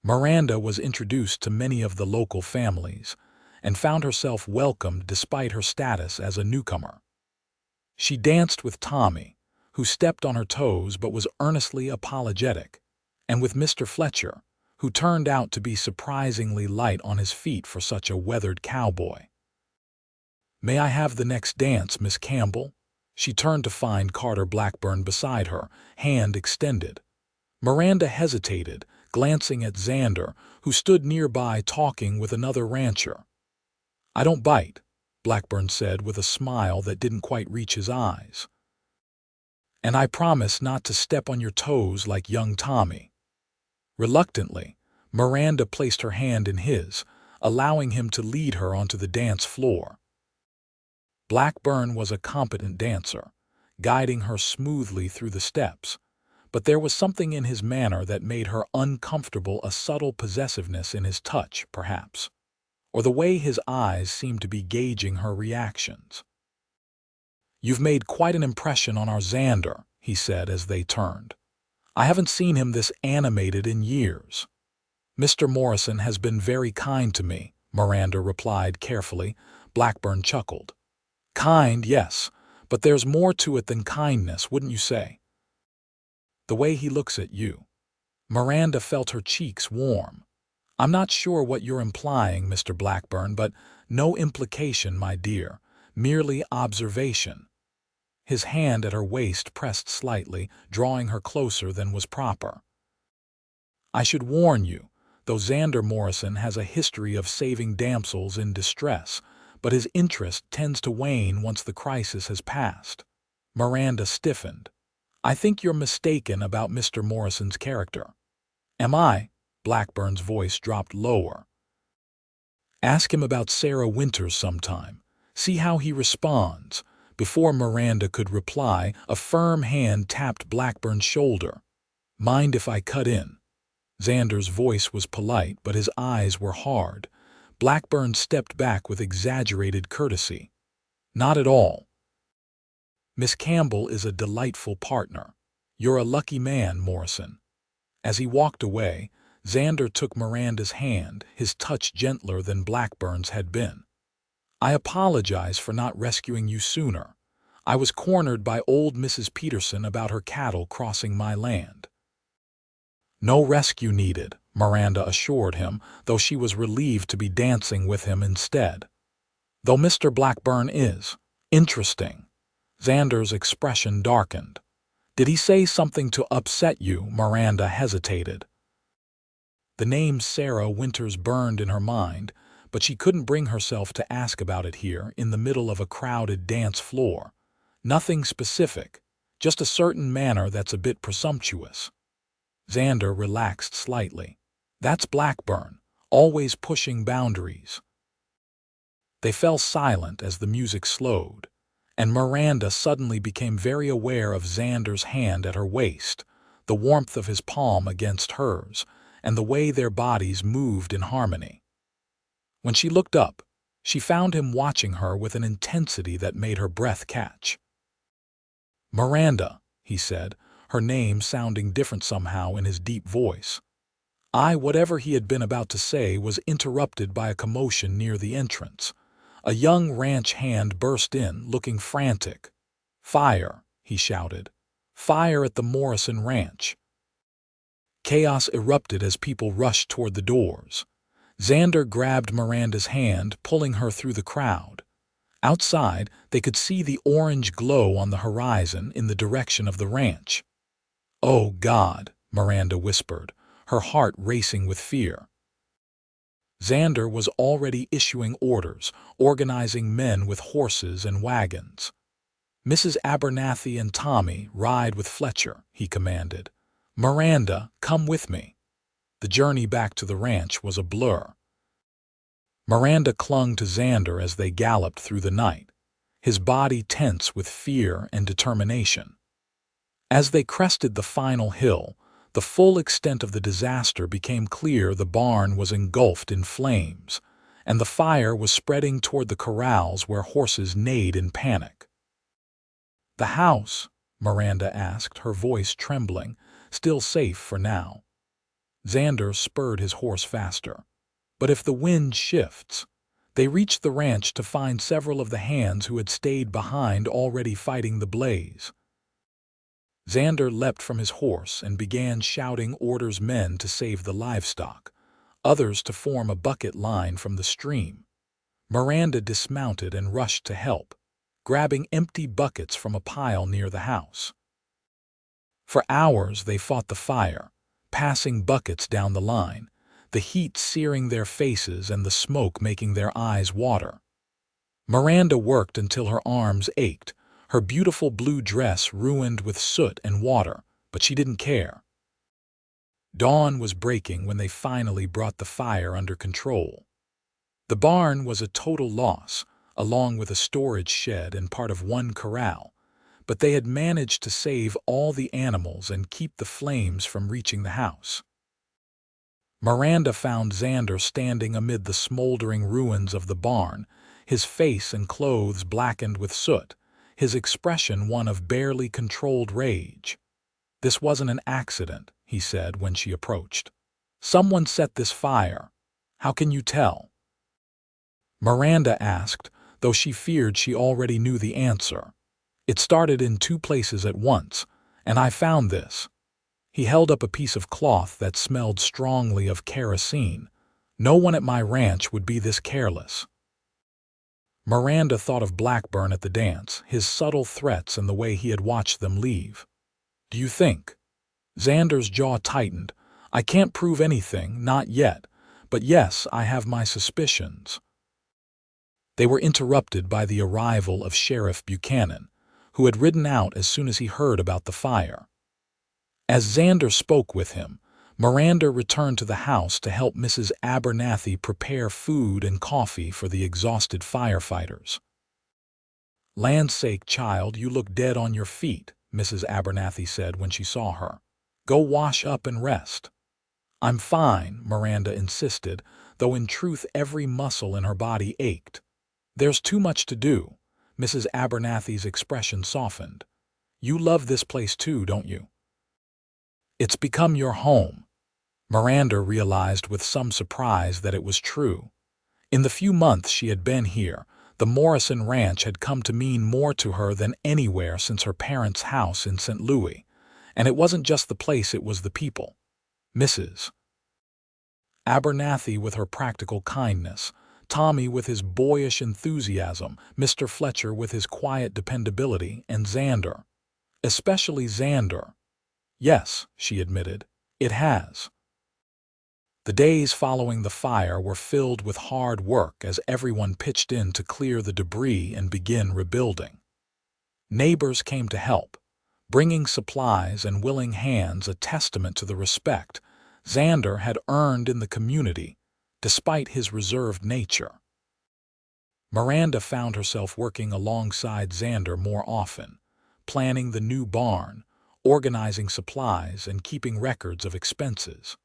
Miranda was introduced to many of the local families and found herself welcomed despite her status as a newcomer. She danced with Tommy, who stepped on her toes but was earnestly apologetic, and with Mr. Fletcher, who turned out to be surprisingly light on his feet for such a weathered cowboy. "May I have the next dance, Miss Campbell?" She turned to find Carter Blackburn beside her, hand extended. Miranda hesitated, glancing at Xander, who stood nearby talking with another rancher. "I don't bite," Blackburn said with a smile that didn't quite reach his eyes. "And I promise not to step on your toes like young Tommy." Reluctantly, Miranda placed her hand in his, allowing him to lead her onto the dance floor. Blackburn was a competent dancer, guiding her smoothly through the steps, but there was something in his manner that made her uncomfortable, a subtle possessiveness in his touch, perhaps, or the way his eyes seemed to be gauging her reactions. "You've made quite an impression on our Xander," he said as they turned. "I haven't seen him this animated in years." "Mr. Morrison has been very kind to me," Miranda replied carefully. Blackburn chuckled. "Kind, yes, but there's more to it than kindness, wouldn't you say? The way he looks at you." Miranda felt her cheeks warm. "I'm not sure what you're implying, Mr. Blackburn, but no implication, my dear, merely observation." His hand at her waist pressed slightly, drawing her closer than was proper. "I should warn you, though Xander Morrison has a history of saving damsels in distress, but his interest tends to wane once the crisis has passed." Miranda stiffened. "I think you're mistaken about Mr. Morrison's character." "Am I?" Blackburn's voice dropped lower. "Ask him about Sarah Winters sometime. See how he responds." Before Miranda could reply, a firm hand tapped Blackburn's shoulder. "Mind if I cut in?" Xander's voice was polite, but his eyes were hard. Blackburn stepped back with exaggerated courtesy. "Not at all. Miss Campbell is a delightful partner. You're a lucky man, Morrison." As he walked away, Xander took Miranda's hand, his touch gentler than Blackburn's had been. "I apologize for not rescuing you sooner. I was cornered by old Mrs. Peterson about her cattle crossing my land." "No rescue needed," Miranda assured him, though she was relieved to be dancing with him instead. "Though Mr. Blackburn is interesting." Xander's expression darkened. "Did he say something to upset you?" Miranda hesitated. The name Sarah Winters burned in her mind, but she couldn't bring herself to ask about it here in the middle of a crowded dance floor. "Nothing specific, just a certain manner that's a bit presumptuous." Xander relaxed slightly. "That's Blackburn, always pushing boundaries." They fell silent as the music slowed, and Miranda suddenly became very aware of Xander's hand at her waist, the warmth of his palm against hers, and the way their bodies moved in harmony. When she looked up, she found him watching her with an intensity that made her breath catch. "Miranda," he said, her name sounding different somehow in his deep voice. Whatever he had been about to say was interrupted by a commotion near the entrance. A young ranch hand burst in, looking frantic. "Fire!" he shouted. "Fire at the Morrison Ranch!" Chaos erupted as people rushed toward the doors. Xander grabbed Miranda's hand, pulling her through the crowd. Outside, they could see the orange glow on the horizon in the direction of the ranch. "Oh, God," Miranda whispered, her heart racing with fear. Xander was already issuing orders, organizing men with horses and wagons. Mrs. Abernathy and Tommy, ride with Fletcher, he commanded. Miranda, come with me. The journey back to the ranch was a blur. Miranda clung to Xander as they galloped through the night, his body tense with fear and determination. As they crested the final hill, the full extent of the disaster became clear. The barn was engulfed in flames, and the fire was spreading toward the corrals where horses neighed in panic. "The house?" Miranda asked, her voice trembling, "still safe for now?" Xander spurred his horse faster. "But if the wind shifts?" They reached the ranch to find several of the hands who had stayed behind already fighting the blaze. Xander leapt from his horse and began shouting orders, men to save the livestock, others to form a bucket line from the stream. Miranda dismounted and rushed to help, grabbing empty buckets from a pile near the house. For hours they fought the fire, passing buckets down the line, the heat searing their faces and the smoke making their eyes water. Miranda worked until her arms ached, her beautiful blue dress ruined with soot and water, but she didn't care. Dawn was breaking when they finally brought the fire under control. The barn was a total loss, along with a storage shed and part of one corral, but they had managed to save all the animals and keep the flames from reaching the house. Miranda found Xander standing amid the smoldering ruins of the barn, his face and clothes blackened with soot, his expression one of barely controlled rage. "This wasn't an accident," he said when she approached. "Someone set this fire. How can you tell?" Miranda asked, though she feared she already knew the answer. "It started in two places at once, and I found this." He held up a piece of cloth that smelled strongly of kerosene. "No one at my ranch would be this careless." Miranda thought of Blackburn at the dance, his subtle threats and the way he had watched them leave. "Do you think?" Xander's jaw tightened. "I can't prove anything, not yet, but yes, I have my suspicions." They were interrupted by the arrival of Sheriff Buchanan, who had ridden out as soon as he heard about the fire. As Xander spoke with him, Miranda returned to the house to help Mrs. Abernathy prepare food and coffee for the exhausted firefighters. "Land's sake, child, you look dead on your feet," Mrs. Abernathy said when she saw her. "Go wash up and rest." "I'm fine," Miranda insisted, though in truth every muscle in her body ached. "There's too much to do." Mrs. Abernathy's expression softened. "You love this place too, don't you?" "It's become your home." Miranda realized with some surprise that it was true. In the few months she had been here, the Morrison Ranch had come to mean more to her than anywhere since her parents' house in St. Louis. And it wasn't just the place, it was the people. Mrs. Abernathy with her practical kindness, Tommy with his boyish enthusiasm, Mr. Fletcher with his quiet dependability, and Xander. Especially Xander. "Yes," she admitted, "it has." The days following the fire were filled with hard work as everyone pitched in to clear the debris and begin rebuilding. Neighbors came to help, bringing supplies and willing hands, a testament to the respect Xander had earned in the community, despite his reserved nature. Miranda found herself working alongside Xander more often, planning the new barn, organizing supplies, and keeping records of expenses.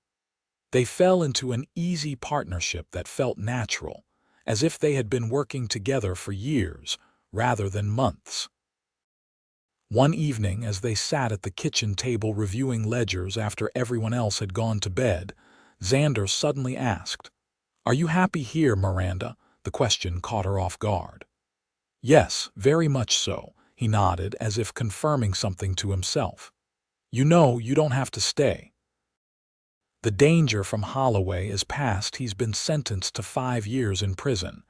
They fell into an easy partnership that felt natural, as if they had been working together for years rather than months. One evening, as they sat at the kitchen table reviewing ledgers after everyone else had gone to bed, Xander suddenly asked, "Are you happy here, Miranda?" The question caught her off guard. "Yes, very much so," he nodded as if confirming something to himself. "You know you don't have to stay. The danger from Holloway is past. He's been sentenced to 5 years in prison.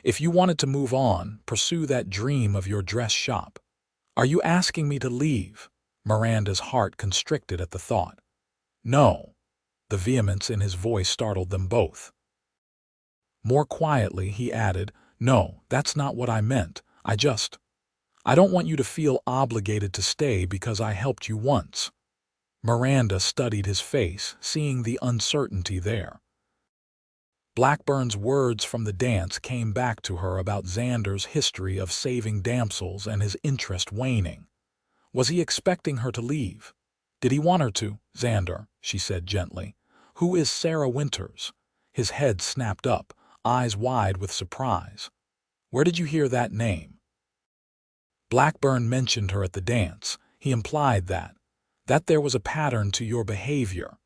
If you wanted to move on, pursue that dream of your dress shop." "Are you asking me to leave?" Miranda's heart constricted at the thought. "No." The vehemence in his voice startled them both. More quietly, he added, "No, that's not what I meant. I I don't want you to feel obligated to stay because I helped you once." Miranda studied his face, seeing the uncertainty there. Blackburn's words from the dance came back to her about Xander's history of saving damsels and his interest waning. Was he expecting her to leave? "Did he want her to, Xander?" she said gently. "Who is Sarah Winters?" His head snapped up, eyes wide with surprise. "Where did you hear that name?" "Blackburn mentioned her at the dance. He implied that there was a pattern to your behavior."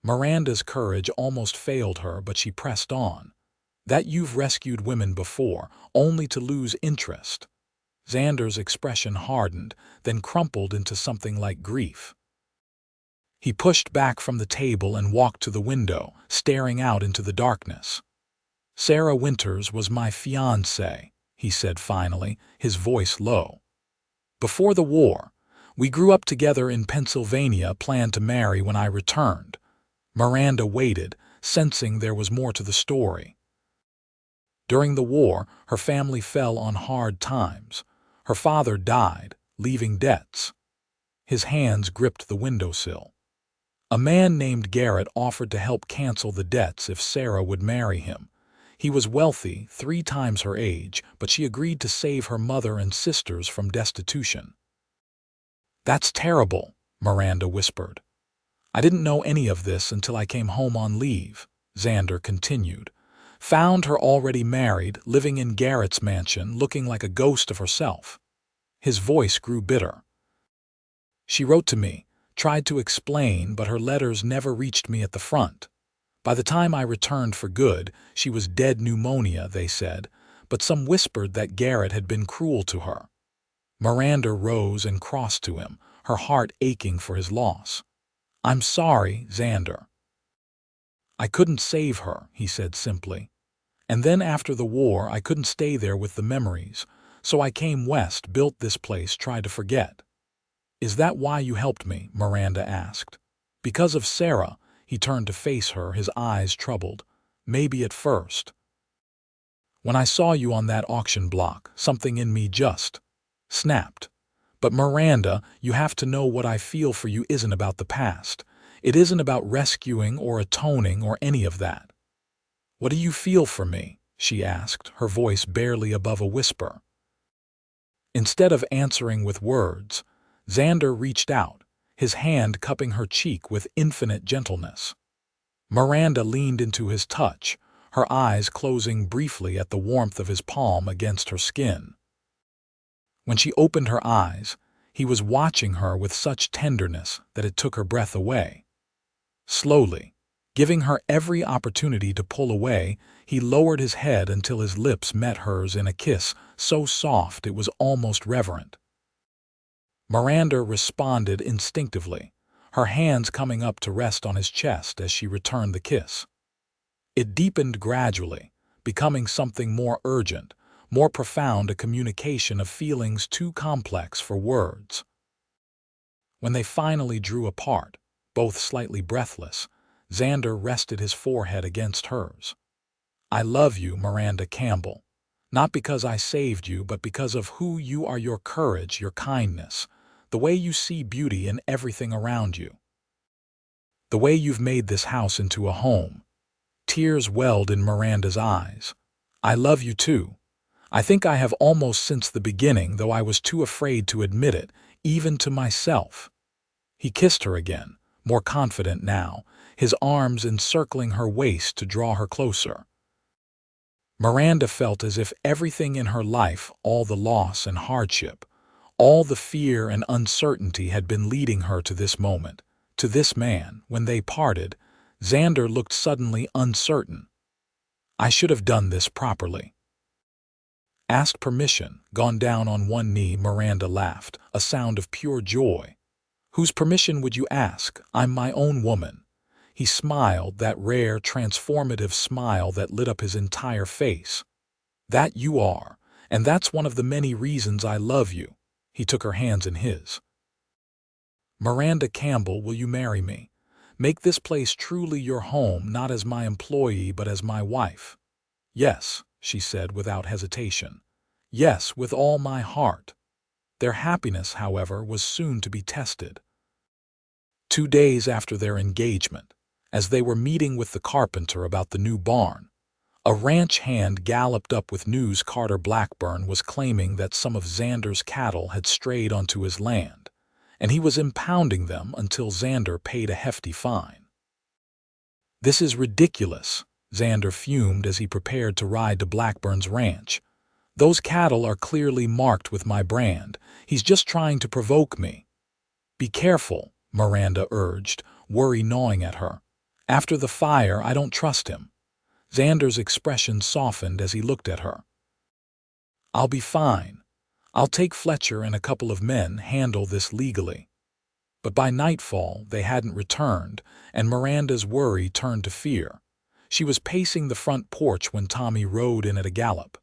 Miranda's courage almost failed her, but she pressed on. "That you've rescued women before, only to lose interest." Xander's expression hardened, then crumpled into something like grief. He pushed back from the table and walked to the window, staring out into the darkness. "Sarah Winters was my fiancée," he said finally, his voice low. "Before the war, we grew up together in Pennsylvania, planned to marry when I returned." Miranda waited, sensing there was more to the story. "During the war, her family fell on hard times. Her father died, leaving debts." His hands gripped the windowsill. "A man named Garrett offered to help cancel the debts if Sarah would marry him. He was wealthy, 3 times her age, but she agreed to save her mother and sisters from destitution." "That's terrible," Miranda whispered. "I didn't know any of this until I came home on leave," Xander continued. "Found her already married, living in Garrett's mansion, looking like a ghost of herself." His voice grew bitter. "She wrote to me, tried to explain, but her letters never reached me at the front. By the time I returned for good, she was dead pneumonia, they said, but some whispered that Garrett had been cruel to her." Miranda rose and crossed to him, her heart aching for his loss. "I'm sorry, Xander." "I couldn't save her," he said simply. "And then after the war, I couldn't stay there with the memories, so I came west, built this place, tried to forget." "Is that why you helped me?" Miranda asked. "Because of Sarah?" He turned to face her, his eyes troubled. "Maybe at first. When I saw you on that auction block, something in me just snapped. But Miranda, you have to know what I feel for you isn't about the past. It isn't about rescuing or atoning or any of that." "What do you feel for me?" she asked, her voice barely above a whisper. Instead of answering with words, Xander reached out, his hand cupping her cheek with infinite gentleness. Miranda leaned into his touch, her eyes closing briefly at the warmth of his palm against her skin. When she opened her eyes, he was watching her with such tenderness that it took her breath away. Slowly, giving her every opportunity to pull away, he lowered his head until his lips met hers in a kiss so soft it was almost reverent. Miranda responded instinctively, her hands coming up to rest on his chest as she returned the kiss. It deepened gradually, becoming something more urgent, more profound, a communication of feelings too complex for words. When they finally drew apart, both slightly breathless, Xander rested his forehead against hers. "I love you, Miranda Campbell. Not because I saved you, but because of who you are, your courage, your kindness, the way you see beauty in everything around you. The way you've made this house into a home." Tears welled in Miranda's eyes. "I love you too. I think I have almost since the beginning, though I was too afraid to admit it, even to myself." He kissed her again, more confident now, his arms encircling her waist to draw her closer. Miranda felt as if everything in her life, all the loss and hardship, all the fear and uncertainty had been leading her to this moment, to this man. When they parted, Xander looked suddenly uncertain. "I should have done this properly. Asked permission, gone down on one knee." Miranda laughed, a sound of pure joy. "Whose permission would you ask? I'm my own woman." He smiled, that rare, transformative smile that lit up his entire face. "That you are, and that's one of the many reasons I love you." He took her hands in his. "Miranda Campbell, will you marry me? Make this place truly your home, not as my employee, but as my wife." "Yes," she said without hesitation. "Yes, with all my heart." Their happiness, however, was soon to be tested. 2 days after their engagement, as they were meeting with the carpenter about the new barn, a ranch hand galloped up with news Carter Blackburn was claiming that some of Xander's cattle had strayed onto his land, and he was impounding them until Xander paid a hefty fine. "This is ridiculous," Xander fumed as he prepared to ride to Blackburn's ranch. "Those cattle are clearly marked with my brand. He's just trying to provoke me." "Be careful," Miranda urged, worry gnawing at her. "After the fire, I don't trust him." Xander's expression softened as he looked at her. "I'll be fine. I'll take Fletcher and a couple of men, handle this legally." But by nightfall, they hadn't returned, and Miranda's worry turned to fear. She was pacing the front porch when Tommy rode in at a gallop.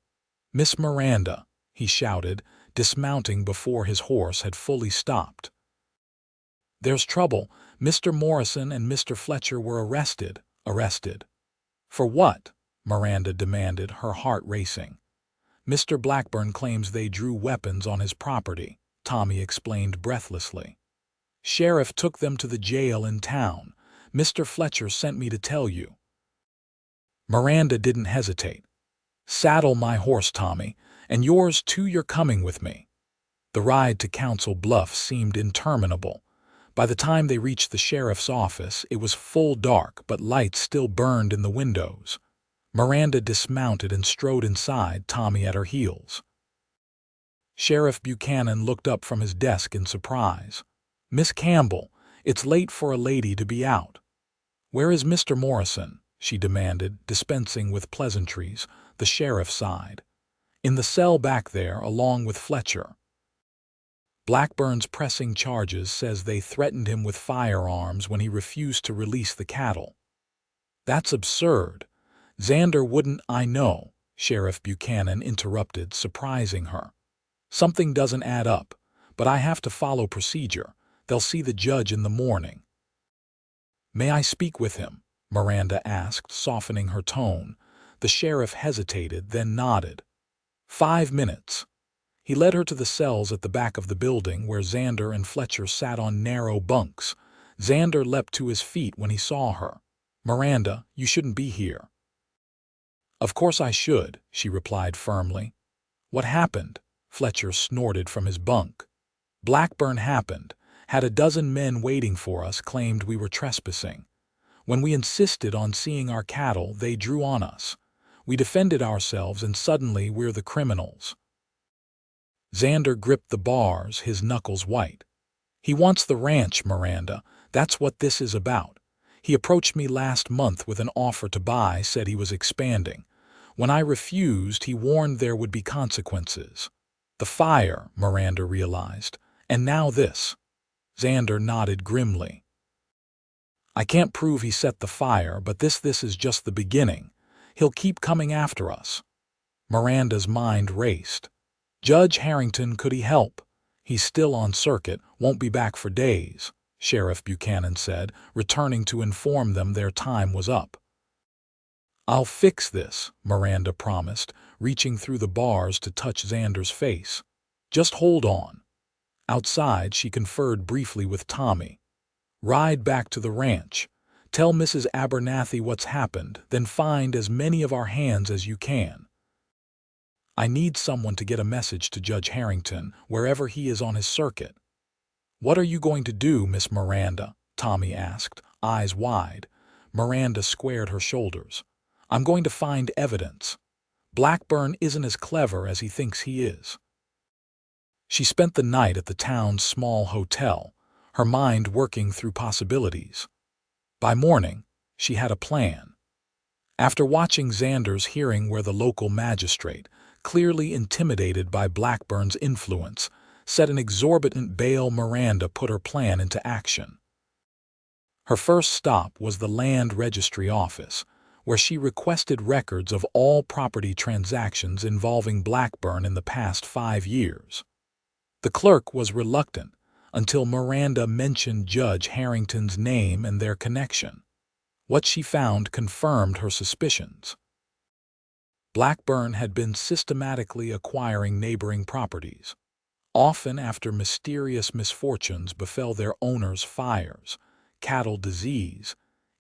"Miss Miranda," he shouted, dismounting before his horse had fully stopped. "There's trouble. Mr. Morrison and Mr. Fletcher were arrested." "Arrested? For what?" Miranda demanded, her heart racing. "Mr. Blackburn claims they drew weapons on his property," Tommy explained breathlessly. "Sheriff took them to the jail in town. Mr. Fletcher sent me to tell you." Miranda didn't hesitate. "Saddle my horse, Tommy, and yours too. You're coming with me." The ride to Council Bluffs seemed interminable. By the time they reached the sheriff's office, it was full dark, but lights still burned in the windows. Miranda dismounted and strode inside, Tommy at her heels. Sheriff Buchanan looked up from his desk in surprise. "Miss Campbell, it's late for a lady to be out." "Where is Mr. Morrison?" she demanded, dispensing with pleasantries. The sheriff sighed. "In the cell back there, along with Fletcher. Blackburn's pressing charges says they threatened him with firearms when he refused to release the cattle." "That's absurd. Xander wouldn't." "I know," Sheriff Buchanan interrupted, surprising her. "Something doesn't add up, but I have to follow procedure. They'll see the judge in the morning." "May I speak with him?" Miranda asked, softening her tone. The sheriff hesitated, then nodded. 5 minutes. He led her to the cells at the back of the building where Xander and Fletcher sat on narrow bunks. Xander leapt to his feet when he saw her. "Miranda, you shouldn't be here." "Of course I should," she replied firmly. "What happened?" Fletcher snorted from his bunk. "Blackburn happened. Had a dozen men waiting for us, claimed we were trespassing. When we insisted on seeing our cattle, they drew on us. We defended ourselves, and suddenly we're the criminals." Xander gripped the bars, his knuckles white. "He wants the ranch, Miranda. That's what this is about. He approached me last month with an offer to buy, said he was expanding. When I refused, he warned there would be consequences. The fire," Miranda realized, "and now this." Xander nodded grimly. "I can't prove he set the fire, but this is just the beginning. He'll keep coming after us." Miranda's mind raced. "Judge Harrington, could he help?" "He's still on circuit, won't be back for days," Sheriff Buchanan said, returning to inform them their time was up. "I'll fix this," Miranda promised, reaching through the bars to touch Xander's face. "Just hold on." Outside, she conferred briefly with Tommy. "Ride back to the ranch. Tell Mrs. Abernathy what's happened, then find as many of our hands as you can. I need someone to get a message to Judge Harrington, wherever he is on his circuit." "What are you going to do, Miss Miranda?" Tommy asked, eyes wide. Miranda squared her shoulders. "I'm going to find evidence. Blackburn isn't as clever as he thinks he is." She spent the night at the town's small hotel, her mind working through possibilities. By morning, she had a plan. After watching Xander's hearing where the local magistrate, clearly intimidated by Blackburn's influence, set an exorbitant bail, Miranda put her plan into action. Her first stop was the land registry office, where she requested records of all property transactions involving Blackburn in the past 5 years. The clerk was reluctant until Miranda mentioned Judge Harrington's name and their connection. What she found confirmed her suspicions. Blackburn had been systematically acquiring neighboring properties. Often after mysterious misfortunes befell their owners, fires, cattle disease,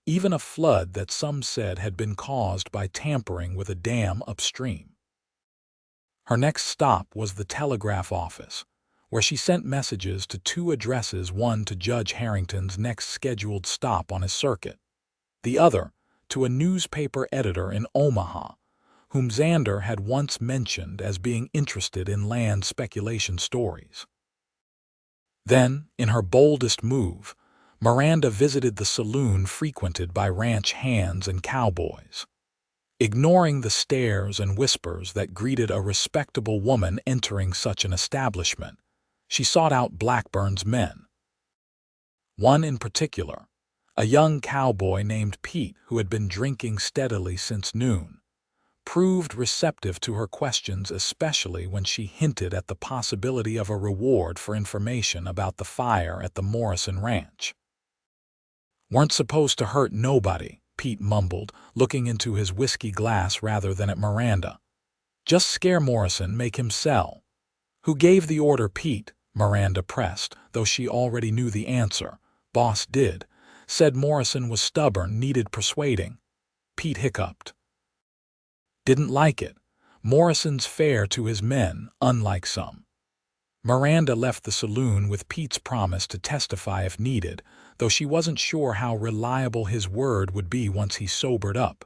even a flood that some said had been caused by tampering with a dam upstream. Her next stop was the telegraph office, where she sent messages to two addresses, one to Judge Harrington's next scheduled stop on his circuit, the other to a newspaper editor in Omaha, whom Xander had once mentioned as being interested in land speculation stories. Then, in her boldest move, Miranda visited the saloon frequented by ranch hands and cowboys. Ignoring the stares and whispers that greeted a respectable woman entering such an establishment, she sought out Blackburn's men. One in particular, a young cowboy named Pete who had been drinking steadily since noon, proved receptive to her questions, especially when she hinted at the possibility of a reward for information about the fire at the Morrison ranch. "Weren't supposed to hurt nobody," Pete mumbled, looking into his whiskey glass rather than at Miranda. "Just scare Morrison, make him sell." "Who gave the order, Pete?" Miranda pressed, though she already knew the answer. "Boss did. Said Morrison was stubborn, needed persuading." Pete hiccuped. "Didn't like it. Morrison's fair to his men, unlike some." Miranda left the saloon with Pete's promise to testify if needed, though she wasn't sure how reliable his word would be once he sobered up.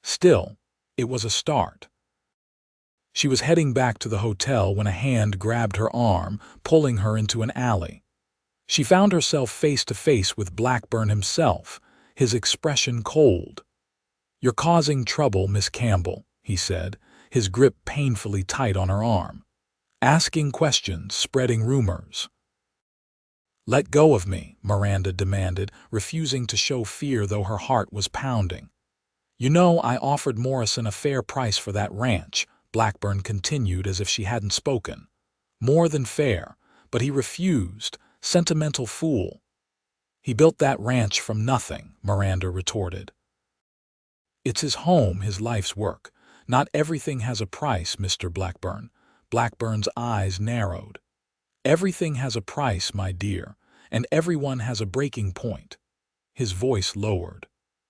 Still, it was a start. She was heading back to the hotel when a hand grabbed her arm, pulling her into an alley. She found herself face to face with Blackburn himself, his expression cold. "You're causing trouble, Miss Campbell," he said, his grip painfully tight on her arm. "Asking questions, spreading rumors." "Let go of me," Miranda demanded, refusing to show fear though her heart was pounding. "You know I offered Morrison a fair price for that ranch," Blackburn continued as if she hadn't spoken. "More than fair, but he refused. Sentimental fool." "He built that ranch from nothing," Miranda retorted. "It's his home, his life's work. Not everything has a price, Mr. Blackburn." Blackburn's eyes narrowed. "Everything has a price, my dear, and everyone has a breaking point." His voice lowered.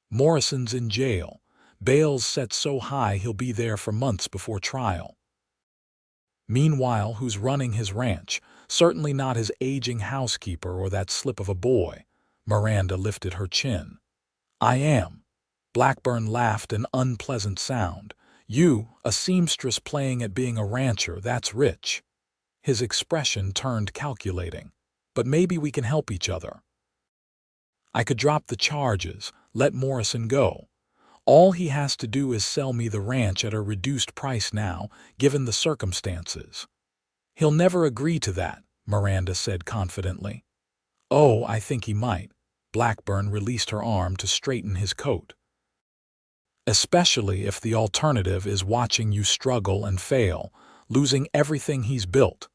"Morrison's in jail. Bail's set so high he'll be there for months before trial. Meanwhile, who's running his ranch? Certainly not his aging housekeeper or that slip of a boy." Miranda lifted her chin. "I am." Blackburn laughed an unpleasant sound. "You, a seamstress playing at being a rancher, that's rich." His expression turned calculating. "But maybe we can help each other. I could drop the charges, let Morrison go. All he has to do is sell me the ranch at a reduced price now, given the circumstances." "He'll never agree to that," Miranda said confidently. "Oh, I think he might." Blackburn released her arm to straighten his coat. "Especially if the alternative is watching you struggle and fail, losing everything he's built.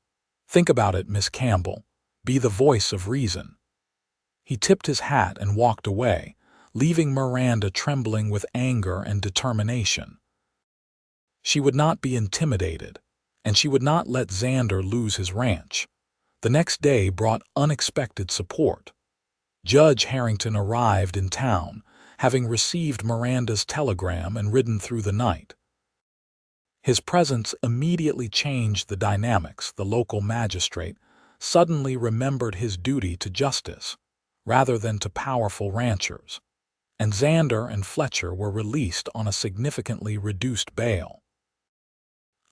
Think about it, Miss Campbell. Be the voice of reason." He tipped his hat and walked away, leaving Miranda trembling with anger and determination. She would not be intimidated, and she would not let Xander lose his ranch. The next day brought unexpected support. Judge Harrington arrived in town, having received Miranda's telegram and ridden through the night. His presence immediately changed the dynamics. The local magistrate suddenly remembered his duty to justice, rather than to powerful ranchers, and Xander and Fletcher were released on a significantly reduced bail.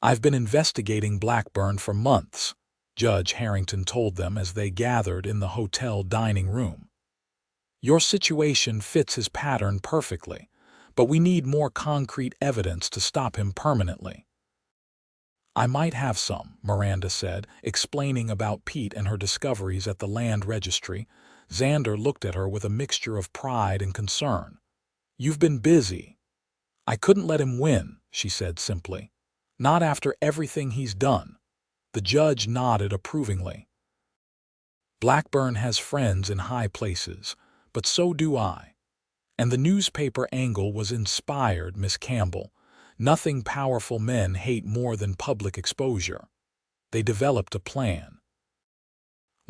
"I've been investigating Blackburn for months," Judge Harrington told them as they gathered in the hotel dining room. "Your situation fits his pattern perfectly, but we need more concrete evidence to stop him permanently." "I might have some," Miranda said, explaining about Pete and her discoveries at the land registry. Xander looked at her with a mixture of pride and concern. "You've been busy." "I couldn't let him win," she said simply. "Not after everything he's done." The judge nodded approvingly. "Blackburn has friends in high places, but so do I. And the newspaper angle was inspired, Miss Campbell. Nothing powerful men hate more than public exposure. They developed a plan.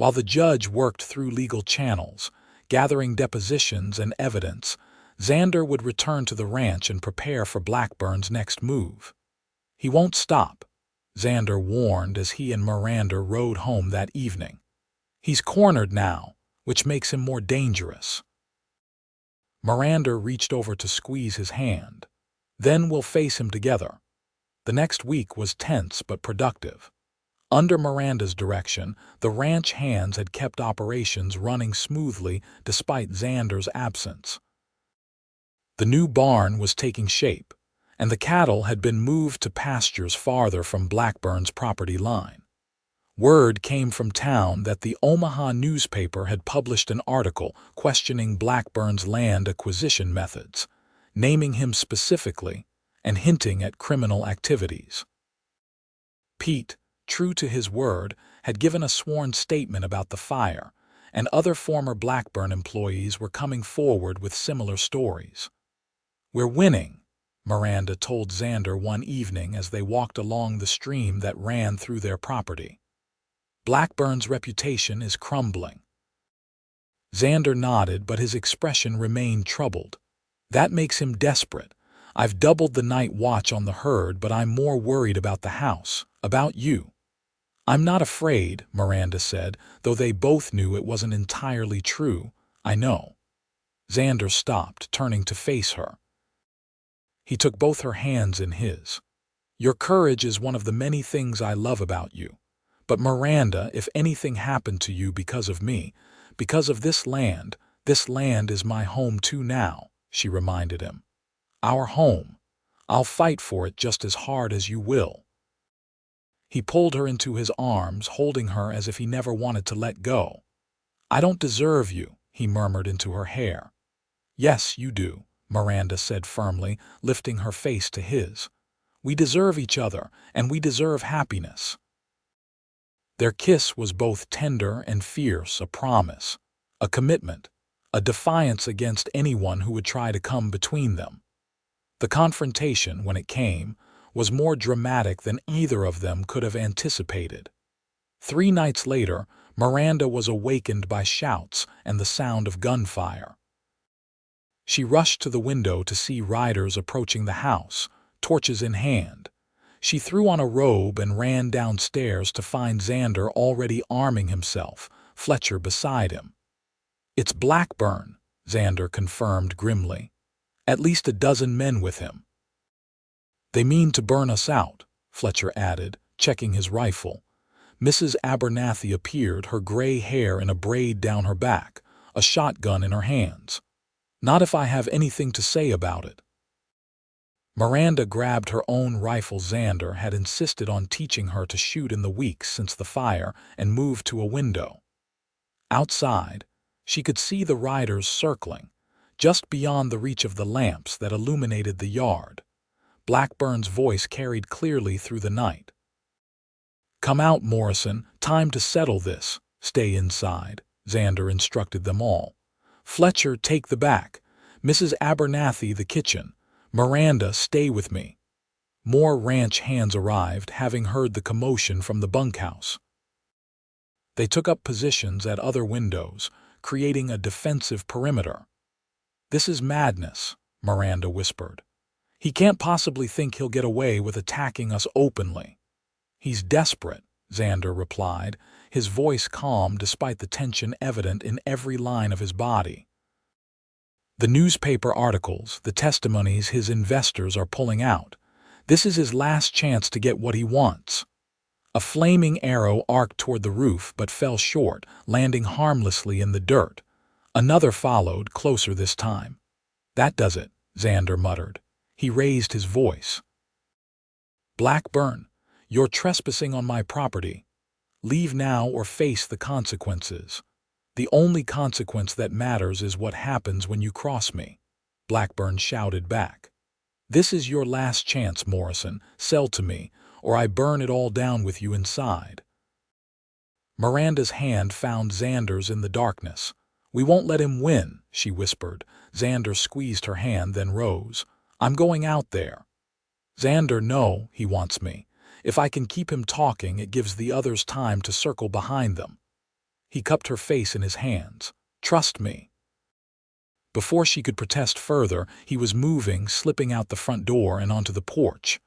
While the judge worked through legal channels, gathering depositions and evidence, Xander would return to the ranch and prepare for Blackburn's next move. "He won't stop," Xander warned as he and Miranda rode home that evening. "He's cornered now, which makes him more dangerous." Miranda reached over to squeeze his hand. "Then we'll face him together." The next week was tense but productive. Under Miranda's direction, the ranch hands had kept operations running smoothly despite Xander's absence. The new barn was taking shape, and the cattle had been moved to pastures farther from Blackburn's property line. Word came from town that the Omaha newspaper had published an article questioning Blackburn's land acquisition methods, naming him specifically and hinting at criminal activities. Pete, true to his word, had given a sworn statement about the fire, and other former Blackburn employees were coming forward with similar stories. "We're winning," Miranda told Xander one evening as they walked along the stream that ran through their property. "Blackburn's reputation is crumbling." Xander nodded, but his expression remained troubled. "That makes him desperate. I've doubled the night watch on the herd, but I'm more worried about the house, about you." "I'm not afraid," Miranda said, though they both knew it wasn't entirely true. "I know." Xander stopped, turning to face her. He took both her hands in his. "Your courage is one of the many things I love about you. But Miranda, if anything happened to you because of me, because of this land is my home too now," she reminded him. "Our home. I'll fight for it just as hard as you will." He pulled her into his arms, holding her as if he never wanted to let go. "I don't deserve you," he murmured into her hair. "Yes, you do," Miranda said firmly, lifting her face to his. "We deserve each other, and we deserve happiness." Their kiss was both tender and fierce, a promise, a commitment, a defiance against anyone who would try to come between them. The confrontation, when it came, was more dramatic than either of them could have anticipated. 3 nights later, Miranda was awakened by shouts and the sound of gunfire. She rushed to the window to see riders approaching the house, torches in hand. She threw on a robe and ran downstairs to find Xander already arming himself, Fletcher beside him. "It's Blackburn," Xander confirmed grimly. "At least a dozen men with him." "They mean to burn us out," Fletcher added, checking his rifle. Mrs. Abernathy appeared, her gray hair in a braid down her back, a shotgun in her hands. "Not if I have anything to say about it." Miranda grabbed her own rifle. Xander had insisted on teaching her to shoot in the weeks since the fire, and moved to a window. Outside, she could see the riders circling, just beyond the reach of the lamps that illuminated the yard. Blackburn's voice carried clearly through the night. "Come out, Morrison. Time to settle this. Stay inside," Xander instructed them all. "Fletcher, take the back. Mrs. Abernathy, the kitchen. Miranda, stay with me." More ranch hands arrived, having heard the commotion from the bunkhouse. They took up positions at other windows, creating a defensive perimeter. "This is madness," Miranda whispered. "He can't possibly think he'll get away with attacking us openly." "He's desperate," Xander replied, his voice calm despite the tension evident in every line of his body. "The newspaper articles, the testimonies his investors are pulling out. This is his last chance to get what he wants." A flaming arrow arced toward the roof but fell short, landing harmlessly in the dirt. Another followed, closer this time. "That does it," Xander muttered. He raised his voice. "Blackburn, you're trespassing on my property. Leave now or face the consequences. The only consequence that matters is what happens when you cross me," Blackburn shouted back. "This is your last chance, Morrison. Sell to me, or I burn it all down with you inside." Miranda's hand found Xander's in the darkness. "We won't let him win," she whispered. Xander squeezed her hand, then rose. "I'm going out there." "Xander, no, he wants me. If I can keep him talking, it gives the others time to circle behind them." He cupped her face in his hands. "Trust me." Before she could protest further, he was moving, slipping out the front door and onto the porch.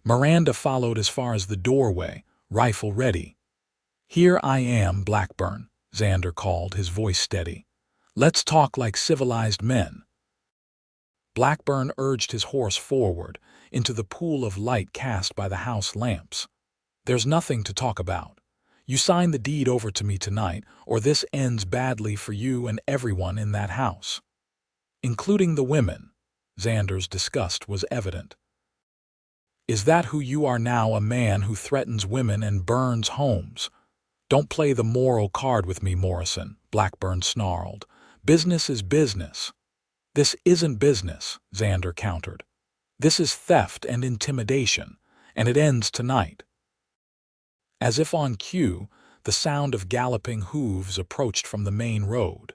Miranda followed as far as the doorway, rifle ready. "Here I am, Blackburn," Xander called, his voice steady. "Let's talk like civilized men." Blackburn urged his horse forward, into the pool of light cast by the house lamps. "There's nothing to talk about. You sign the deed over to me tonight, or this ends badly for you and everyone in that house." "Including the women." Xander's disgust was evident. "Is that who you are now, a man who threatens women and burns homes?" "Don't play the moral card with me, Morrison," Blackburn snarled. "Business is business." "This isn't business," Xander countered. "This is theft and intimidation, and it ends tonight." As if on cue, the sound of galloping hooves approached from the main road.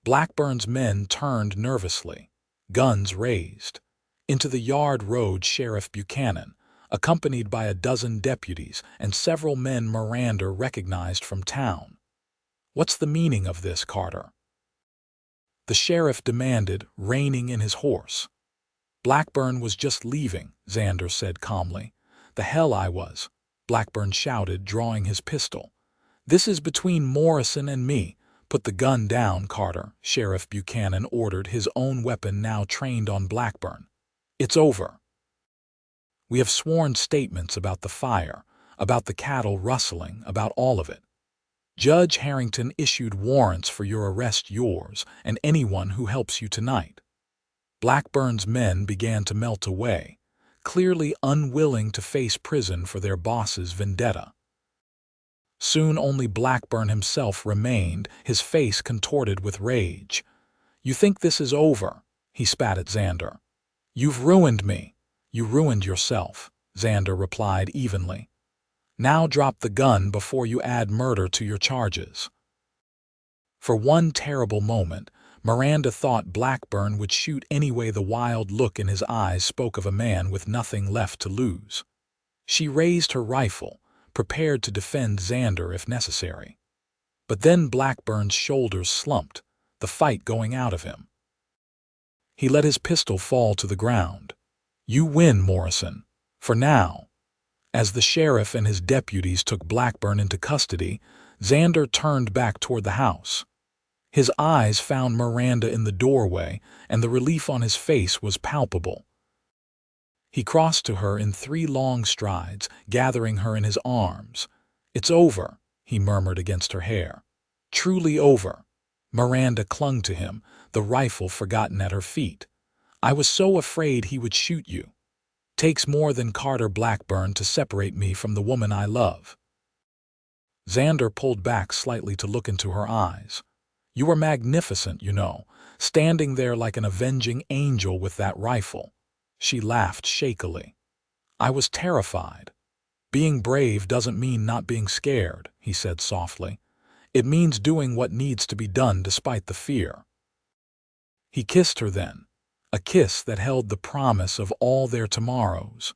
Blackburn's men turned nervously, guns raised. Into the yard rode Sheriff Buchanan, accompanied by a dozen deputies and several men Miranda recognized from town. "What's the meaning of this, Carter?" the sheriff demanded, reining in his horse. "Blackburn was just leaving," Xander said calmly. "The hell I was," Blackburn shouted, drawing his pistol. "This is between Morrison and me. Put the gun down, Carter," Sheriff Buchanan ordered, his own weapon now trained on Blackburn. "It's over. We have sworn statements about the fire, about the cattle rustling, about all of it. Judge Harrington issued warrants for your arrest, yours, and anyone who helps you tonight." Blackburn's men began to melt away, clearly unwilling to face prison for their boss's vendetta. Soon only Blackburn himself remained, his face contorted with rage. "You think this is over?" he spat at Xander. "You've ruined me." "You ruined yourself," Xander replied evenly. "Now drop the gun before you add murder to your charges." For one terrible moment, Miranda thought Blackburn would shoot anyway. The wild look in his eyes spoke of a man with nothing left to lose. She raised her rifle, prepared to defend Xander if necessary. But then Blackburn's shoulders slumped, the fight going out of him. He let his pistol fall to the ground. "You win, Morrison. For now." As the sheriff and his deputies took Blackburn into custody, Xander turned back toward the house. His eyes found Miranda in the doorway, and the relief on his face was palpable. He crossed to her in 3 long strides, gathering her in his arms. "It's over," he murmured against her hair. "Truly over." Miranda clung to him, the rifle forgotten at her feet. "I was so afraid he would shoot you. Takes more than Carter Blackburn to separate me from the woman I love." Xander pulled back slightly to look into her eyes. "You were magnificent, you know, standing there like an avenging angel with that rifle." She laughed shakily. "I was terrified." "Being brave doesn't mean not being scared," he said softly. "It means doing what needs to be done despite the fear." He kissed her then, a kiss that held the promise of all their tomorrows.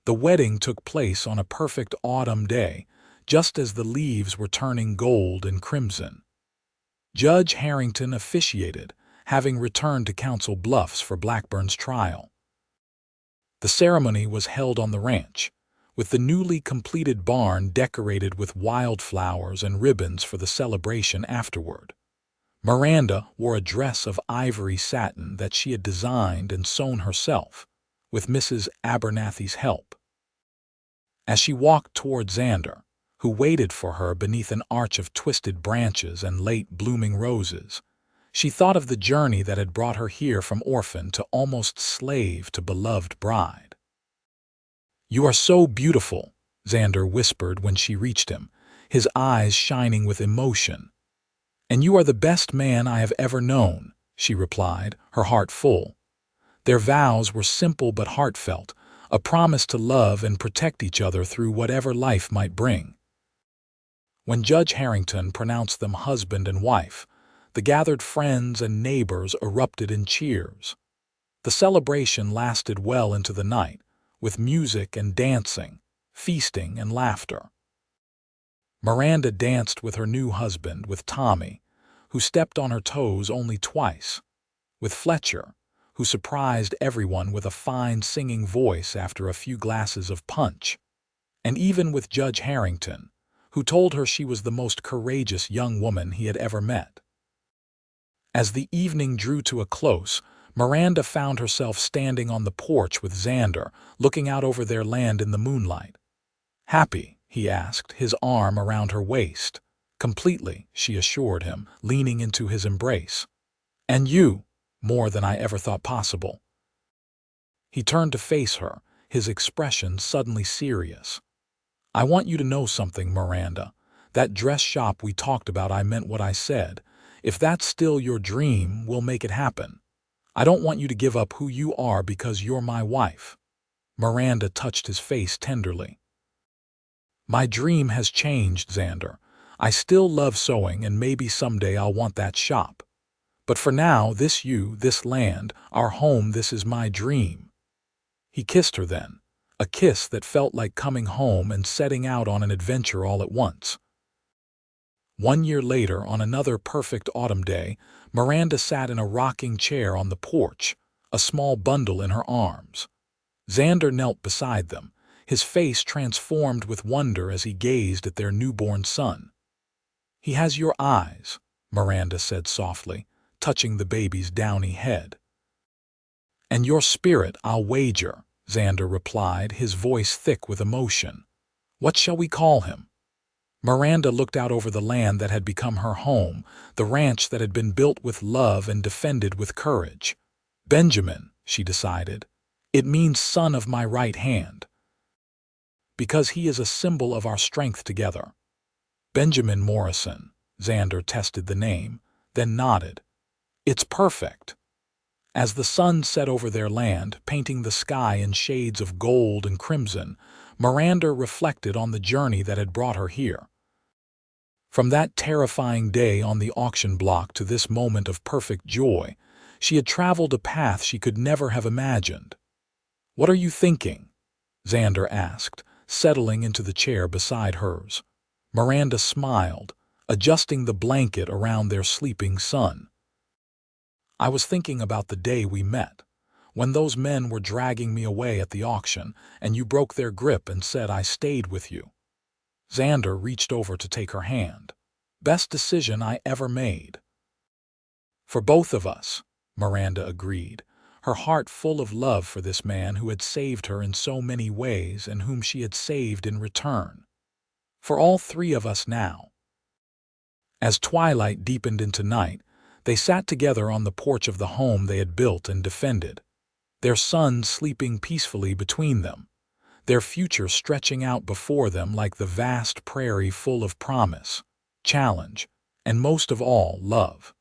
The wedding took place on a perfect autumn day, just as the leaves were turning gold and crimson. Judge Harrington officiated, having returned to Council Bluffs for Blackburn's trial. The ceremony was held on the ranch, with the newly completed barn decorated with wildflowers and ribbons for the celebration afterward. Miranda wore a dress of ivory satin that she had designed and sewn herself, with Mrs. Abernathy's help. As she walked toward Xander, who waited for her beneath an arch of twisted branches and late-blooming roses, she thought of the journey that had brought her here from orphan to almost slave to beloved bride. "You are so beautiful," Xander whispered when she reached him, his eyes shining with emotion. "And you are the best man I have ever known," she replied, her heart full. Their vows were simple but heartfelt, a promise to love and protect each other through whatever life might bring. When Judge Harrington pronounced them husband and wife, the gathered friends and neighbors erupted in cheers. The celebration lasted well into the night, with music and dancing, feasting and laughter. Miranda danced with her new husband, with Tommy, who stepped on her toes only twice, with Fletcher, who surprised everyone with a fine singing voice after a few glasses of punch, and even with Judge Harrington, who told her she was the most courageous young woman he had ever met. As the evening drew to a close, Miranda found herself standing on the porch with Xander, looking out over their land in the moonlight. "Happy?" he asked, his arm around her waist. "Completely," she assured him, leaning into his embrace. "And you?" "More than I ever thought possible." He turned to face her, his expression suddenly serious. "I want you to know something, Miranda. That dress shop we talked about, I meant what I said. If that's still your dream, we'll make it happen. I don't want you to give up who you are because you're my wife." Miranda touched his face tenderly. "My dream has changed, Xander. I still love sewing, and maybe someday I'll want that shop. But for now, this land, our home, this is my dream." He kissed her then, a kiss that felt like coming home and setting out on an adventure all at once. 1 year later, on another perfect autumn day, Miranda sat in a rocking chair on the porch, a small bundle in her arms. Xander knelt beside them, his face transformed with wonder as he gazed at their newborn son. "He has your eyes," Miranda said softly, touching the baby's downy head. "And your spirit, I'll wager," Xander replied, his voice thick with emotion. "What shall we call him?" Miranda looked out over the land that had become her home, the ranch that had been built with love and defended with courage. "Benjamin," she decided. "It means son of my right hand, because he is a symbol of our strength together." "Benjamin Morrison," Xander tested the name, then nodded. "It's perfect." As the sun set over their land, painting the sky in shades of gold and crimson, Miranda reflected on the journey that had brought her here. From that terrifying day on the auction block to this moment of perfect joy, she had traveled a path she could never have imagined. "What are you thinking?" Xander asked, settling into the chair beside hers. Miranda smiled, adjusting the blanket around their sleeping son. "I was thinking about the day we met, when those men were dragging me away at the auction, and you broke their grip and said I stayed with you." Xander reached over to take her hand. "Best decision I ever made." "For both of us," Miranda agreed, her heart full of love for this man who had saved her in so many ways and whom she had saved in return. "For all three of us now." As twilight deepened into night, they sat together on the porch of the home they had built and defended, their son sleeping peacefully between them, their future stretching out before them like the vast prairie full of promise, challenge, and most of all, love.